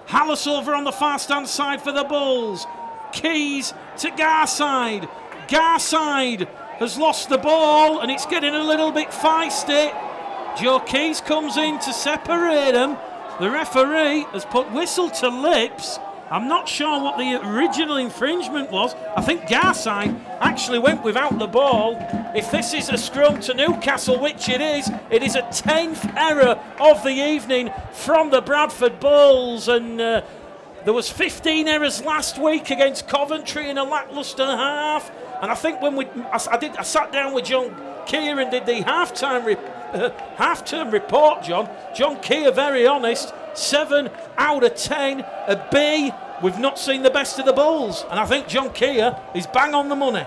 Hallis over on the far stand side for the Bulls. Keys to Garside. Garside has lost the ball and it's getting a little bit feisty. Joe Keys comes in to separate them. The referee has put whistle to lips. I'm not sure what the original infringement was. I think Garside actually went without the ball. If this is a scrum to Newcastle, which it is a 10th error of the evening from the Bradford Bulls. And there was 15 errors last week against Coventry in a lacklustre half. And I think when I sat down with John Keir and did the half-term report, John Keir, very honest, 7 out of 10, a B. We've not seen the best of the Bulls, and I think John Keir is bang on the money.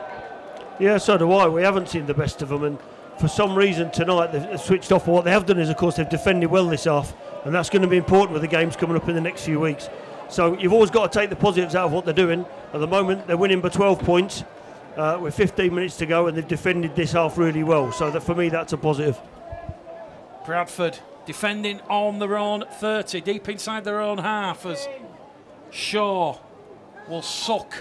Yeah, so do I. We haven't seen the best of them, and for some reason tonight they've switched off. What they have done is, of course, they've defended well this half, and that's going to be important with the games coming up in the next few weeks. So you've always got to take the positives out of what they're doing. At the moment, they're winning by 12 points with 15 minutes to go, and they've defended this half really well. So that, for me, that's a positive. Bradford defending on their own 30, deep inside their own half, as Shaw will suck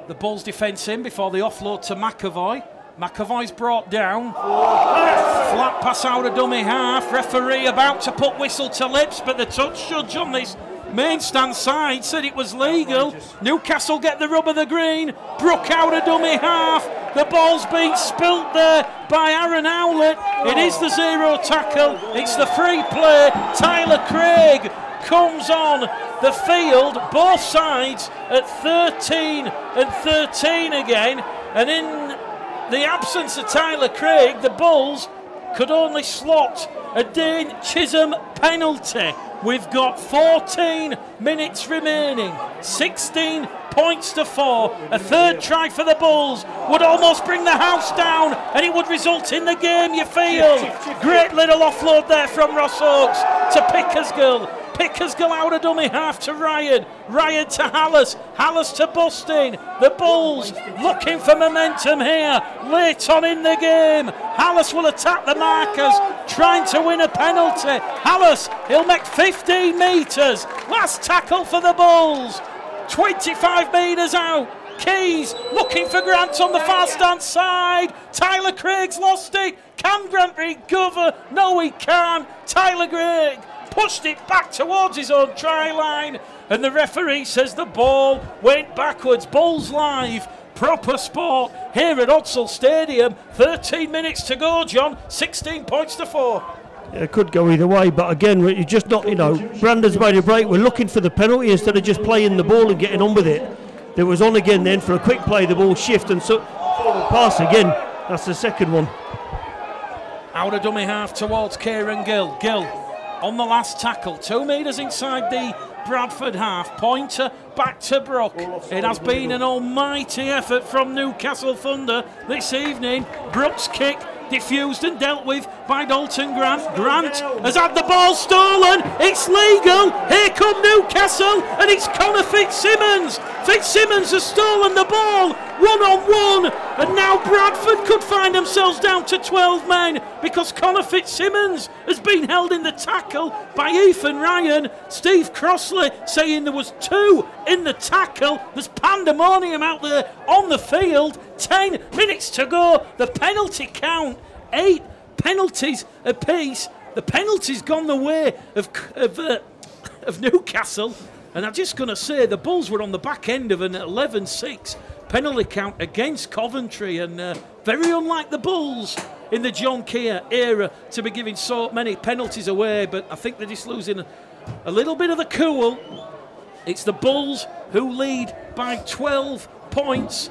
the Bulls defence in before the offload to McAvoy. McAvoy's brought down. Flat pass out of dummy half. Referee about to put whistle to lips, but the touch judge on this main stand side said it was legal. Newcastle get the rub of the green. Brook out of dummy half. The ball's been spilt there by Aaron Howlett. It is the 0 tackle. It's the free play. Tyler Craig comes on the field, both sides at 13 and 13 again. And in the absence of Tyler Craig, the Bulls could only slot a Dane Chisholm penalty. We've got 14 minutes remaining, 16 points to 4. A third try for the Bulls would almost bring the house down, and it would result in the game, you feel. Great little offload there from Ross Oakes to Pickersgill. Pickersgill out of dummy half to Ryan. Ryan to Hallis. Hallis to Bustin. The Bulls looking for momentum here late on in the game. Hallis will attack the markers, trying to win a penalty. Hallis, he'll make 15 metres. Last tackle for the Bulls. 25 metres out. Keys looking for Grant on the far stand side. Tyler Craig's lost it. Can Grant recover? No, he can't. Tyler Craig pushed it back towards his own try line, and the referee says the ball went backwards. Bulls Live, proper sport here at Odsal Stadium. 13 minutes to go, John. 16 points to 4. Yeah, it could go either way, but again, you're just not, Brandon's made a break. We're looking for the penalty instead of just playing the ball and getting on with it. It was on again then for a quick play, the ball shift and so forward pass again. That's the second one. Out of dummy half towards Kieran Gill. Gill on the last tackle, 2 metres inside the Bradford half. Pointer back to Brook. It has been an almighty effort from Newcastle Thunder this evening. Brook's kick diffused and dealt with by Dalton Grant. Grant has had the ball stolen. It's legal. Here come Newcastle, and it's Connor Fitzsimmons. Fitzsimmons has stolen the ball 1-on-1, and now Bradford could find themselves down to 12 men because Connor Fitzsimmons has been held in the tackle by Ethan Ryan. Steve Crossley saying there was 2 in the tackle. There's pandemonium out there on the field. 10 minutes to go. The penalty count, 8 penalties apiece. The penalty's gone the way of Newcastle. And I'm just going to say the Bulls were on the back end of an 11-6 penalty count against Coventry, and very unlike the Bulls in the John Keir era to be giving so many penalties away. But I think they're just losing a little bit of the cool. It's the Bulls who lead by 12 points.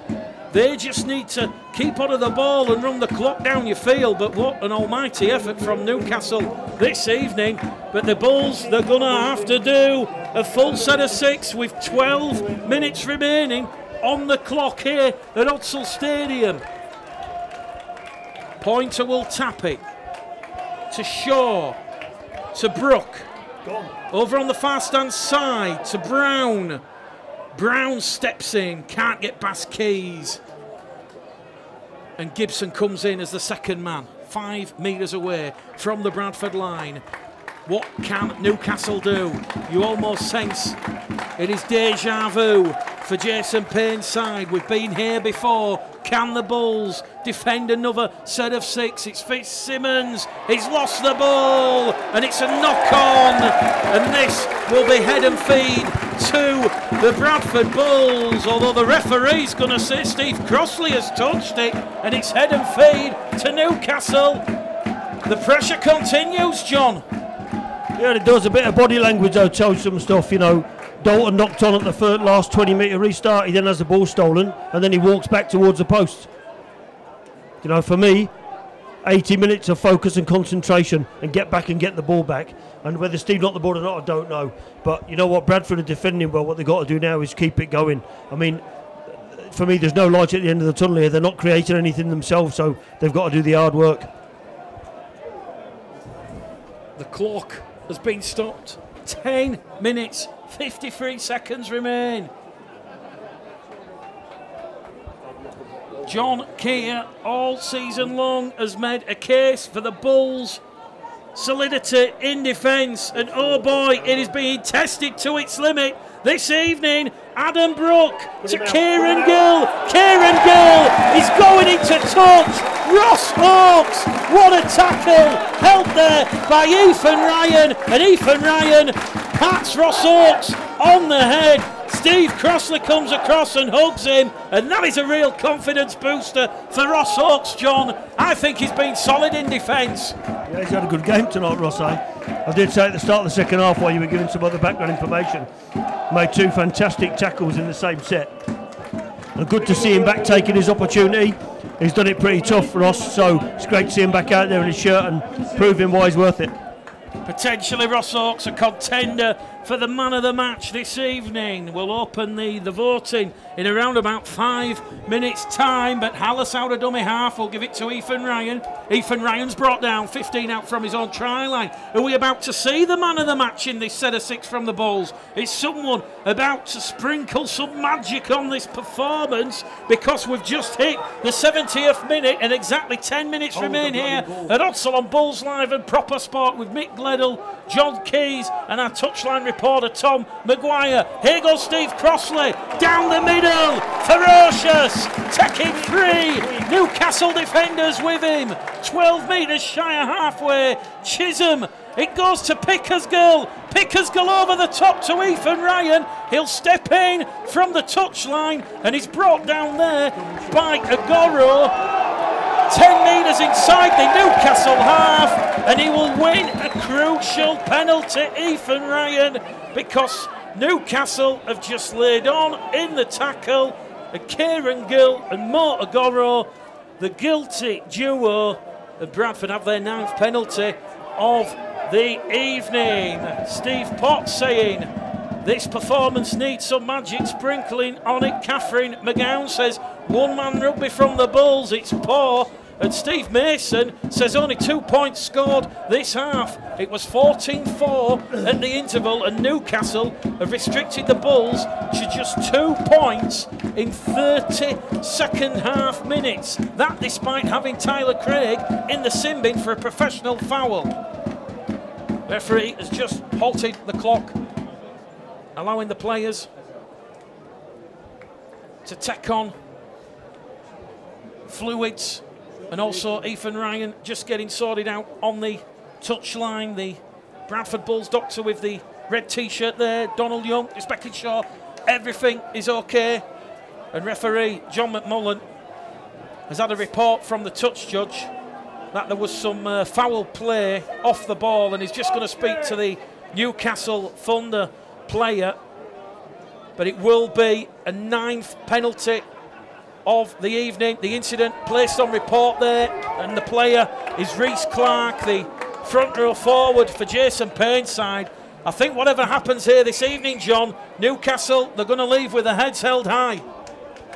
They just need to keep on of the ball and run the clock down, you feel. But what an almighty effort from Newcastle this evening. But the Bulls, they're going to have to do a full set of 6 with 12 minutes remaining on the clock here at Odsal Stadium. Pointer will tap it to Shaw, to Brook. Over on the far stand side to Brown. Brown steps in, can't get past Keys. And Gibson comes in as the second man, 5 metres away from the Bradford line. What can Newcastle do? You almost sense it is deja vu for Jason Payne's side. We've been here before. Can the Bulls defend another set of 6? It's Fitzsimmons. He's lost the ball, and it's a knock-on. And this will be head and feed to the Bradford Bulls, although the referee's going to say Steve Crossley has touched it, and it's head and feed to Newcastle. The pressure continues, John. Yeah, it does. A bit of body language, though, tells some stuff, Dalton knocked on at the last 20-metre restart. He then has the ball stolen, and then he walks back towards the post. For me, 80 minutes of focus and concentration and get back and get the ball back. And whether Steve knocked the ball or not, I don't know. But you know what? Bradford are defending well. What they've got to do now is keep it going. I mean, for me, there's no light at the end of the tunnel here. They're not creating anything themselves, so they've got to do the hard work. The clock has been stopped. 10 minutes, 53 seconds remain. John Keir all season long has made a case for the Bulls' solidity in defence, and oh boy, it is being tested to its limit this evening. Adam Brook to Kieran Gill. Kieran Gill is going into touch. Ross Hawkes, what a tackle, held there by Ethan Ryan, and Ethan Ryan pats Ross Hawkes on the head. Steve Crossley comes across and hugs him, and that is a real confidence booster for Ross Hawkes, John. I think he's been solid in defence. Yeah, he's had a good game tonight, Ross. I did say at the start of the second half, while you were giving some other background information, made 2 fantastic tackles in the same set. And good to see him back taking his opportunity. He's done it pretty tough, Ross, so it's great to see him back out there in his shirt and proving why he's worth it. Potentially Ross Hawkes a contender for the man of the match this evening. We'll open the voting in around about 5 minutes time, but Hallis out of dummy half will give it to Ethan Ryan. Ethan Ryan's brought down 15 out from his own try line. Are we about to see the man of the match in this set of 6 from the Bulls? Is someone about to sprinkle some magic on this performance, because we've just hit the 70th minute and exactly 10 minutes remain here at Odsal on Bulls Live and Proper Sport with Mick Gledell, John Keys and our touchline reporter Tom Maguire. Here goes Steve Crossley, down the middle, ferocious, taking 3 Newcastle defenders with him, 12 metres shy of halfway. Chisholm, it goes to Pickersgill over the top to Ethan Ryan. He'll step in from the touchline and he's brought down there by Agoro. 10 metres inside the Newcastle half, and he will win a crucial penalty, Ethan Ryan, because Newcastle have just laid on in the tackle, and Kieran Gill and Mo Agoro, the guilty duo, and Bradford have their 9th penalty of the evening. Steve Potts saying this performance needs some magic sprinkling on it. Catherine McGowan says one-man rugby from the Bulls, it's poor. And Steve Mason says only 2 points scored this half. It was 14-4 at the interval, and Newcastle have restricted the Bulls to just 2 points in 30 second half minutes. That despite having Tyler Craig in the sin bin for a professional foul. Referee has just halted the clock, allowing the players to take on fluids. And also Ethan Ryan just getting sorted out on the touchline. The Bradford Bulls doctor with the red t-shirt there. Donald Young just making sure everything is okay. And referee John McMullen has had a report from the touch judge that there was some foul play off the ball, and he's just going to speak to the Newcastle Thunder player. But it will be a 9th penalty of the evening. The incident placed on report there, and the player is Reece Clark, the front row forward for Jason Payne's side. I think whatever happens here this evening, John, Newcastle, they're going to leave with their heads held high.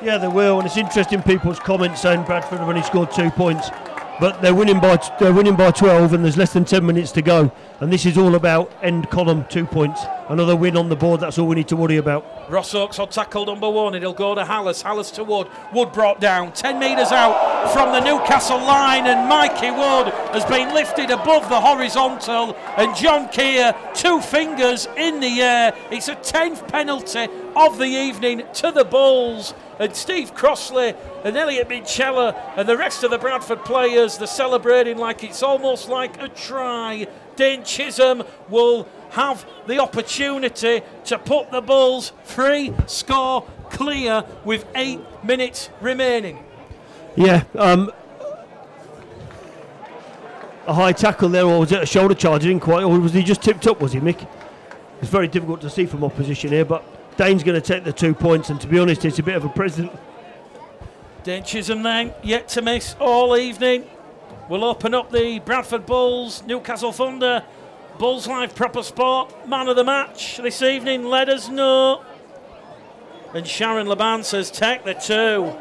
Yeah, they will, and it's interesting people's comments saying Bradford have only scored 2 points, but they're winning by 12, and there's less than 10 minutes to go, and this is all about end column 2 points. Another win on the board, that's all we need to worry about. Ross Oakes on tackle number 1, and he'll go to Hallis to Wood. Wood brought down 10 metres out from the Newcastle line, and Mikey Wood has been lifted above the horizontal, and John Keir 2 fingers in the air. It's a 10th penalty of the evening to the Bulls, and Steve Crossley and Elliot Minchella and the rest of the Bradford players, they're celebrating like it's almost like a try. Dane Chisholm will have the opportunity to put the Bulls 3-score clear with 8 minutes remaining. Yeah, a high tackle there, or was it a shoulder charge? I didn't quite, or was he just tipped up, was he, Mick? It's very difficult to see from opposition here, but Dane's going to take the 2 points, and to be honest, it's a bit of a present. Dane Chisholm then, yet to miss all evening. We'll open up the Bradford Bulls, Newcastle Thunder. Bulls Live Proper Sport, man of the match this evening, let us know. And Sharon Laban says, take the 2.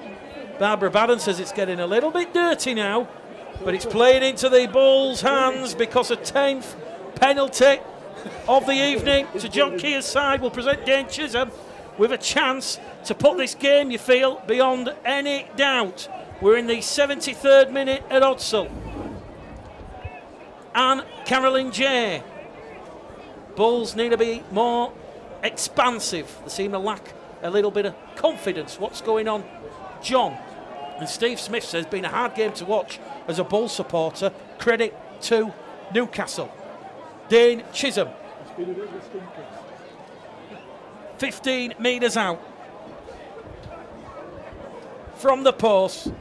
Barbara Baden says it's getting a little bit dirty now, but it's playing into the Bulls' hands because a 10th penalty of the evening to John Keir's side will present Dane Chisholm with a chance to put this game, you feel, beyond any doubt. We're in the 73rd minute at Odsall. And Caroline J. Bulls need to be more expansive. They seem to lack a little bit of confidence. What's going on, John? And Steve Smith says it's been a hard game to watch as a Bulls supporter. Credit to Newcastle. Dane Chisholm. 15 metres out from the post.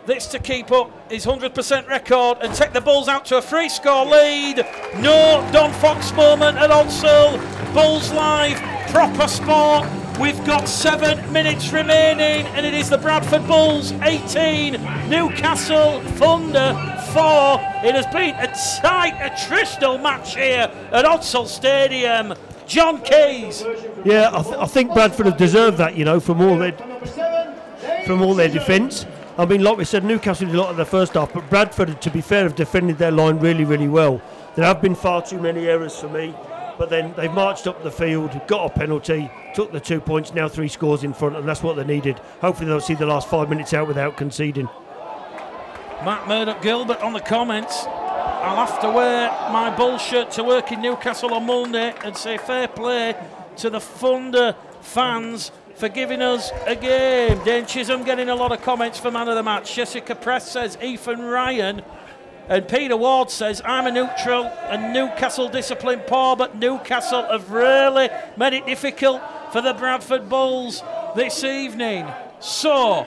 This to keep up his 100% record and take the Bulls out to a 3-score lead. No Don Fox moment at Odsall. Bulls Live, proper sport. We've got 7 minutes remaining, and it is the Bradford Bulls 18, Newcastle Thunder 4. It has been a tight attritional match here at Odsall Stadium. John Keys. Yeah, I think Bradford have deserved that, you know, from all their defence. I mean, like we said, Newcastle did a lot of the first half, but Bradford, to be fair, have defended their line really, really well. There have been far too many errors for me, but then they've marched up the field, got a penalty, took the 2 points, now 3 scores in front, and that's what they needed. Hopefully they'll see the last 5 minutes out without conceding. Matt Murdoch-Gilbert on the comments. I'll have to wear my Bull shirt to work in Newcastle on Monday and say fair play to the Thunder fans for giving us a game. Dane Chisholm getting a lot of comments for man of the match. Jessica Press says Ethan Ryan. And Peter Ward says, I'm a neutral and Newcastle discipline poor, but Newcastle have really made it difficult for the Bradford Bulls this evening. So,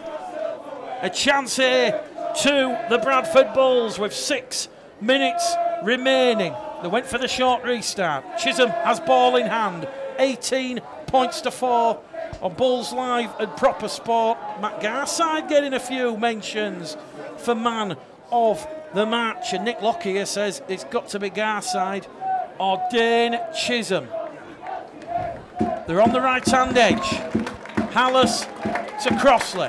a chance here to the Bradford Bulls with 6 minutes remaining. They went for the short restart. Chisholm has ball in hand. 18 points to 4 on Bulls Live and Proper Sport. Matt Garside getting a few mentions for man of the match. And Nick Lockyer says it's got to be Garside or Dane Chisholm. They're on the right-hand edge. Hallis to Crossley.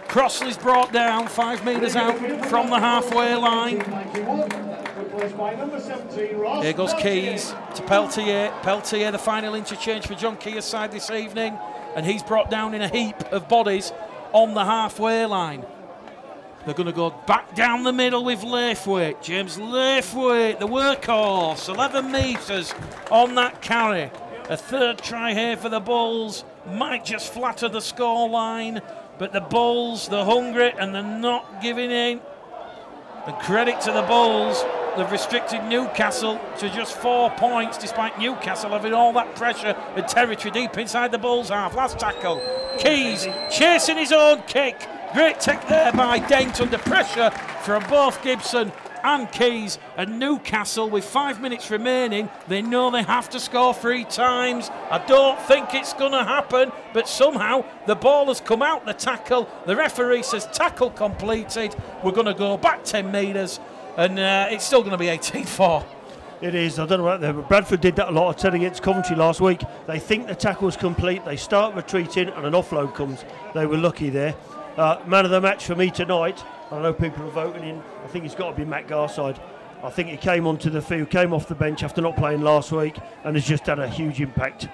Crossley's brought down 5 metres out from the halfway line. Here goes Keys to Peltier. Peltier, the final interchange for John Keir's side this evening. And he's brought down in a heap of bodies on the halfway line. They're going to go back down the middle with Laithwaite. James Laithwaite, the workhorse. 11 metres on that carry. A third try here for the Bulls. Might just flatter the scoreline. But the Bulls, they're hungry and they're not giving in. And credit to the Bulls, they've restricted Newcastle to just 4 points, despite Newcastle having all that pressure and territory deep inside the Bulls' half. Last tackle, Keys chasing his own kick. Great tech there by Dent under pressure from both Gibson and Keys. And Newcastle, with 5 minutes remaining, they know they have to score 3 times. I don't think it's going to happen, but somehow the ball has come out the tackle. The referee says tackle completed. We're going to go back 10 metres, and it's still going to be 18-4. It is. I don't know about that, but Bradford did that a lot. I said against Coventry last week. They think the tackle's complete. They start retreating, and an offload comes. They were lucky there. Man of the match for me tonight. I know people are voting in. I think it's got to be Matt Garside. I think he came onto the field, came off the bench after not playing last week, and has just had a huge impact.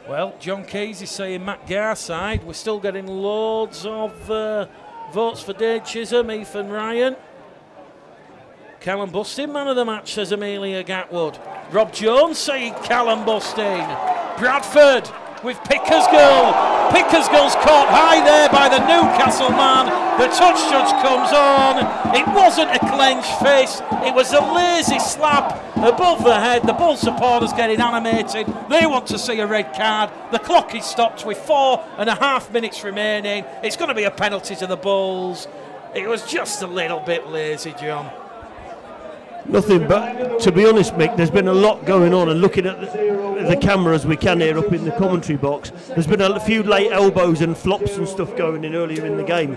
Well, John Keys is saying Matt Garside. We're still getting loads of votes for Dane Chisholm, Ethan Ryan. Callum Bustin, man of the match, says Amelia Gatwood. Rob Jones saying Callum Bustin. Bradford with Pickersgill. Pickersgill's caught high there by the Newcastle man. The touch judge comes on. It wasn't a clenched fist. It was a lazy slap above the head. The Bull supporters getting animated. They want to see a red card. The clock is stopped with 4.5 minutes remaining. It's going to be a penalty to the Bulls. It was just a little bit lazy, John. Nothing, but to be honest, Mick, there's been a lot going on, and looking at the camera as we can here up in the commentary box, there's been a few late elbows and flops and stuff going in earlier in the game,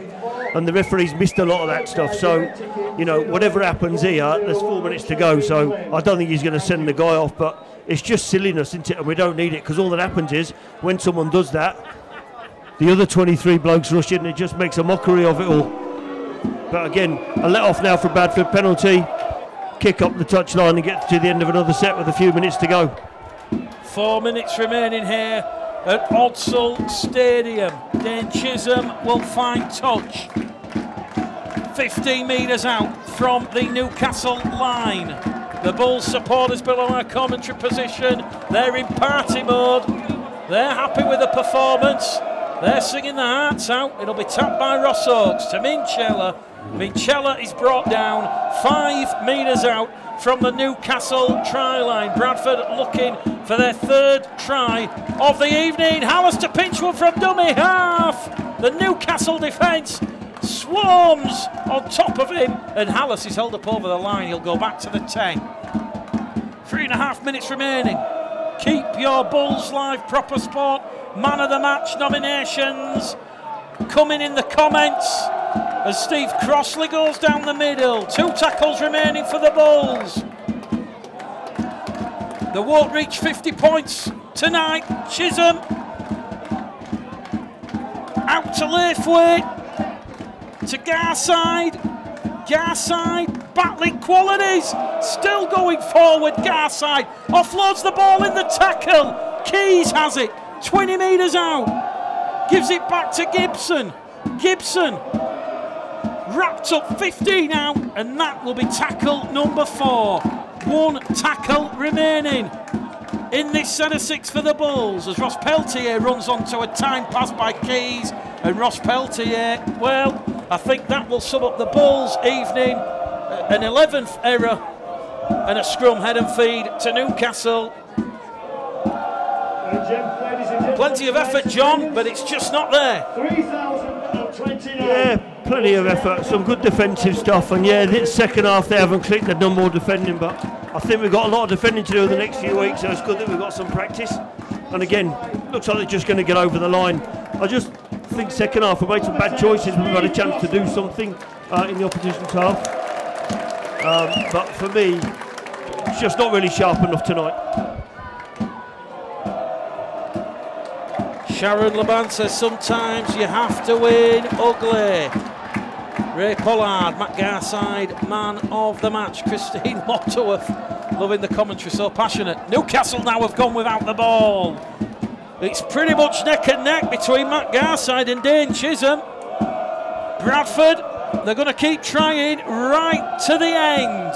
and the referee's missed a lot of that stuff. So, you know, whatever happens here, there's 4 minutes to go, so I don't think he's going to send the guy off, but it's just silliness, isn't it? And we don't need it, because all that happens is when someone does that, the other 23 blokes rush in and it just makes a mockery of it all. But again, a let off now for Bradford, penalty. Kick up the touchline and get to the end of another set with a few minutes to go. 4 minutes remaining here at Odsal Stadium. Dane Chisholm will find touch. 15 metres out from the Newcastle line. The Bulls supporters below our commentary position. They're in party mode. They're happy with the performance. They're singing their hearts out. It'll be tapped by Ross Oakes to Minchella. Minchella is brought down 5 metres out from the Newcastle try line. Bradford looking for their 3rd try of the evening. Hallis to pinch one from dummy half. The Newcastle defence swarms on top of him, and Hallis is held up over the line. He'll go back to the 10. 3.5 minutes remaining. Keep your Bulls Live Proper Sport Man of the Match nominations coming in the comments as Steve Crossley goes down the middle. 2 tackles remaining for the Bulls. They won't reach 50 points tonight. Chisholm out to Laithwaite, to Garside. Garside battling qualities, still going forward. Garside offloads the ball in the tackle. Keys has it, 20 metres out, gives it back to Gibson. Gibson wrapped up 15 out, and that will be tackle number 4. 1 tackle remaining in this set of 6 for the Bulls as Ross Peltier runs onto a time pass by Keys, and Ross Peltier, well, I think that will sum up the Bulls' evening. An 11th error and a scrum head and feed to Newcastle. Plenty of effort, John, but it's just not there. 3,029. Yeah, plenty of effort, some good defensive stuff, and yeah, this second half they haven't clicked, they've done more defending, but I think we've got a lot of defending to do in the next few weeks, so it's good that we've got some practice. And again, looks like they're just going to get over the line. I just think second half we made some bad choices, we've had a chance to do something in the opposition's half. But for me, it's just not really sharp enough tonight. Sharon Laban says sometimes you have to win ugly. Ray Pollard, Matt Garside, man of the match. Christine Waterworth, loving the commentary, so passionate. Newcastle now have gone without the ball. It's pretty much neck and neck between Matt Garside and Dane Chisholm. Bradford, they're going to keep trying right to the end.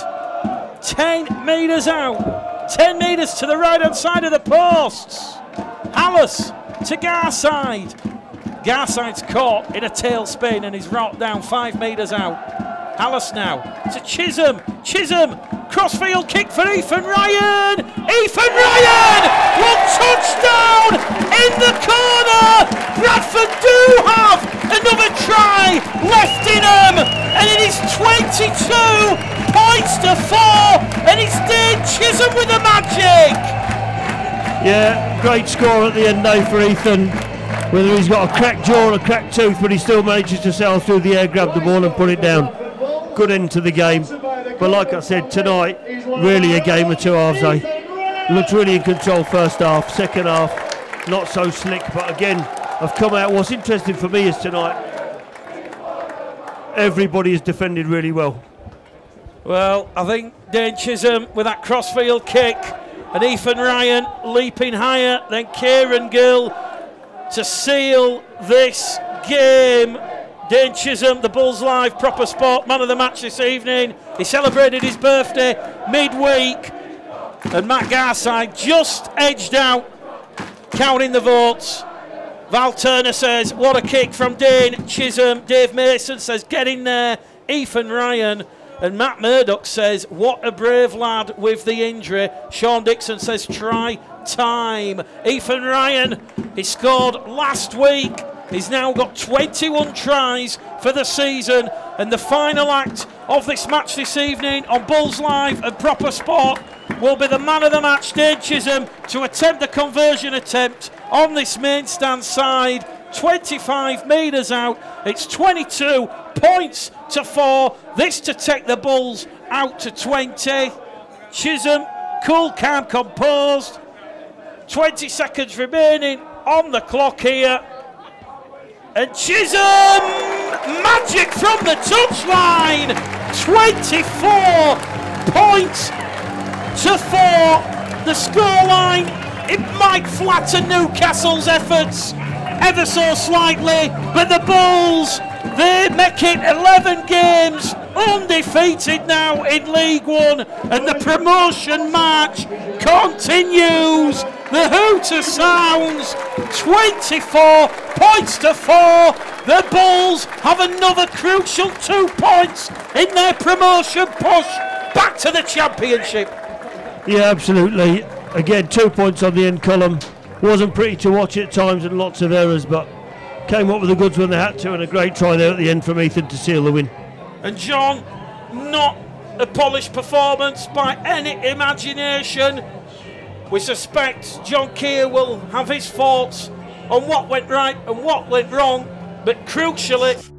10 metres out. 10 metres to the right-hand side of the posts. Hallis to Garside. Garside's caught in a tailspin and he's rocked down 5 metres out. Hallis now to Chisholm. Chisholm, crossfield kick for Ethan Ryan. Ethan Ryan! 1 touchdown in the corner. Bradford do have another try left in them, and it is 22 points to 4, and it's Dane Chisholm with the magic. Yeah, great score at the end now for Ethan. Whether he's got a cracked jaw or a cracked tooth, but he still manages to sail through the air, grab the ball and put it down. Good end to the game. But like I said, tonight, really a game of 2 halves, eh? Looked really in control first half, second half, not so slick, but again, I've come out. What's interesting for me is tonight, everybody has defended really well. Well, I think Dane Chisholm with that crossfield kick, and Ethan Ryan leaping higher than Kieran Gill to seal this game. Dane Chisholm, the Bulls Live Proper Sport man of the match this evening. He celebrated his birthday midweek, and Matt Garside just edged out, counting the votes. Val Turner says, what a kick from Dane Chisholm. Dave Mason says, get in there. Ethan Ryan. And Matt Murdoch says, what a brave lad with the injury. Sean Dixon says, try time. Ethan Ryan, he scored last week. He's now got 21 tries for the season. And the final act of this match this evening on Bulls Live and Proper Sport will be the man of the match, Dane Chisholm, to attempt the conversion attempt on this main stand side. 25 metres out. It's 22 points to 4. This to take the Bulls out to 20. Chisholm, cool, calm, composed. 20 seconds remaining on the clock here. And Chisholm, magic from the touchline. 24 points to 4. The scoreline, it might flatten Newcastle's efforts ever so slightly, but the Bulls, they make it 11 games undefeated now in League One, and the promotion march continues. The hooter sounds. 24 points to 4. The Bulls have another crucial 2 points in their promotion push back to the championship. Yeah, absolutely. Again, 2 points on the end column. Wasn't pretty to watch at times and lots of errors, but came up with the goods when they had to, and a great try there at the end from Ethan to seal the win. And John, not a polished performance by any imagination. We suspect John Keir will have his thoughts on what went right and what went wrong, but crucially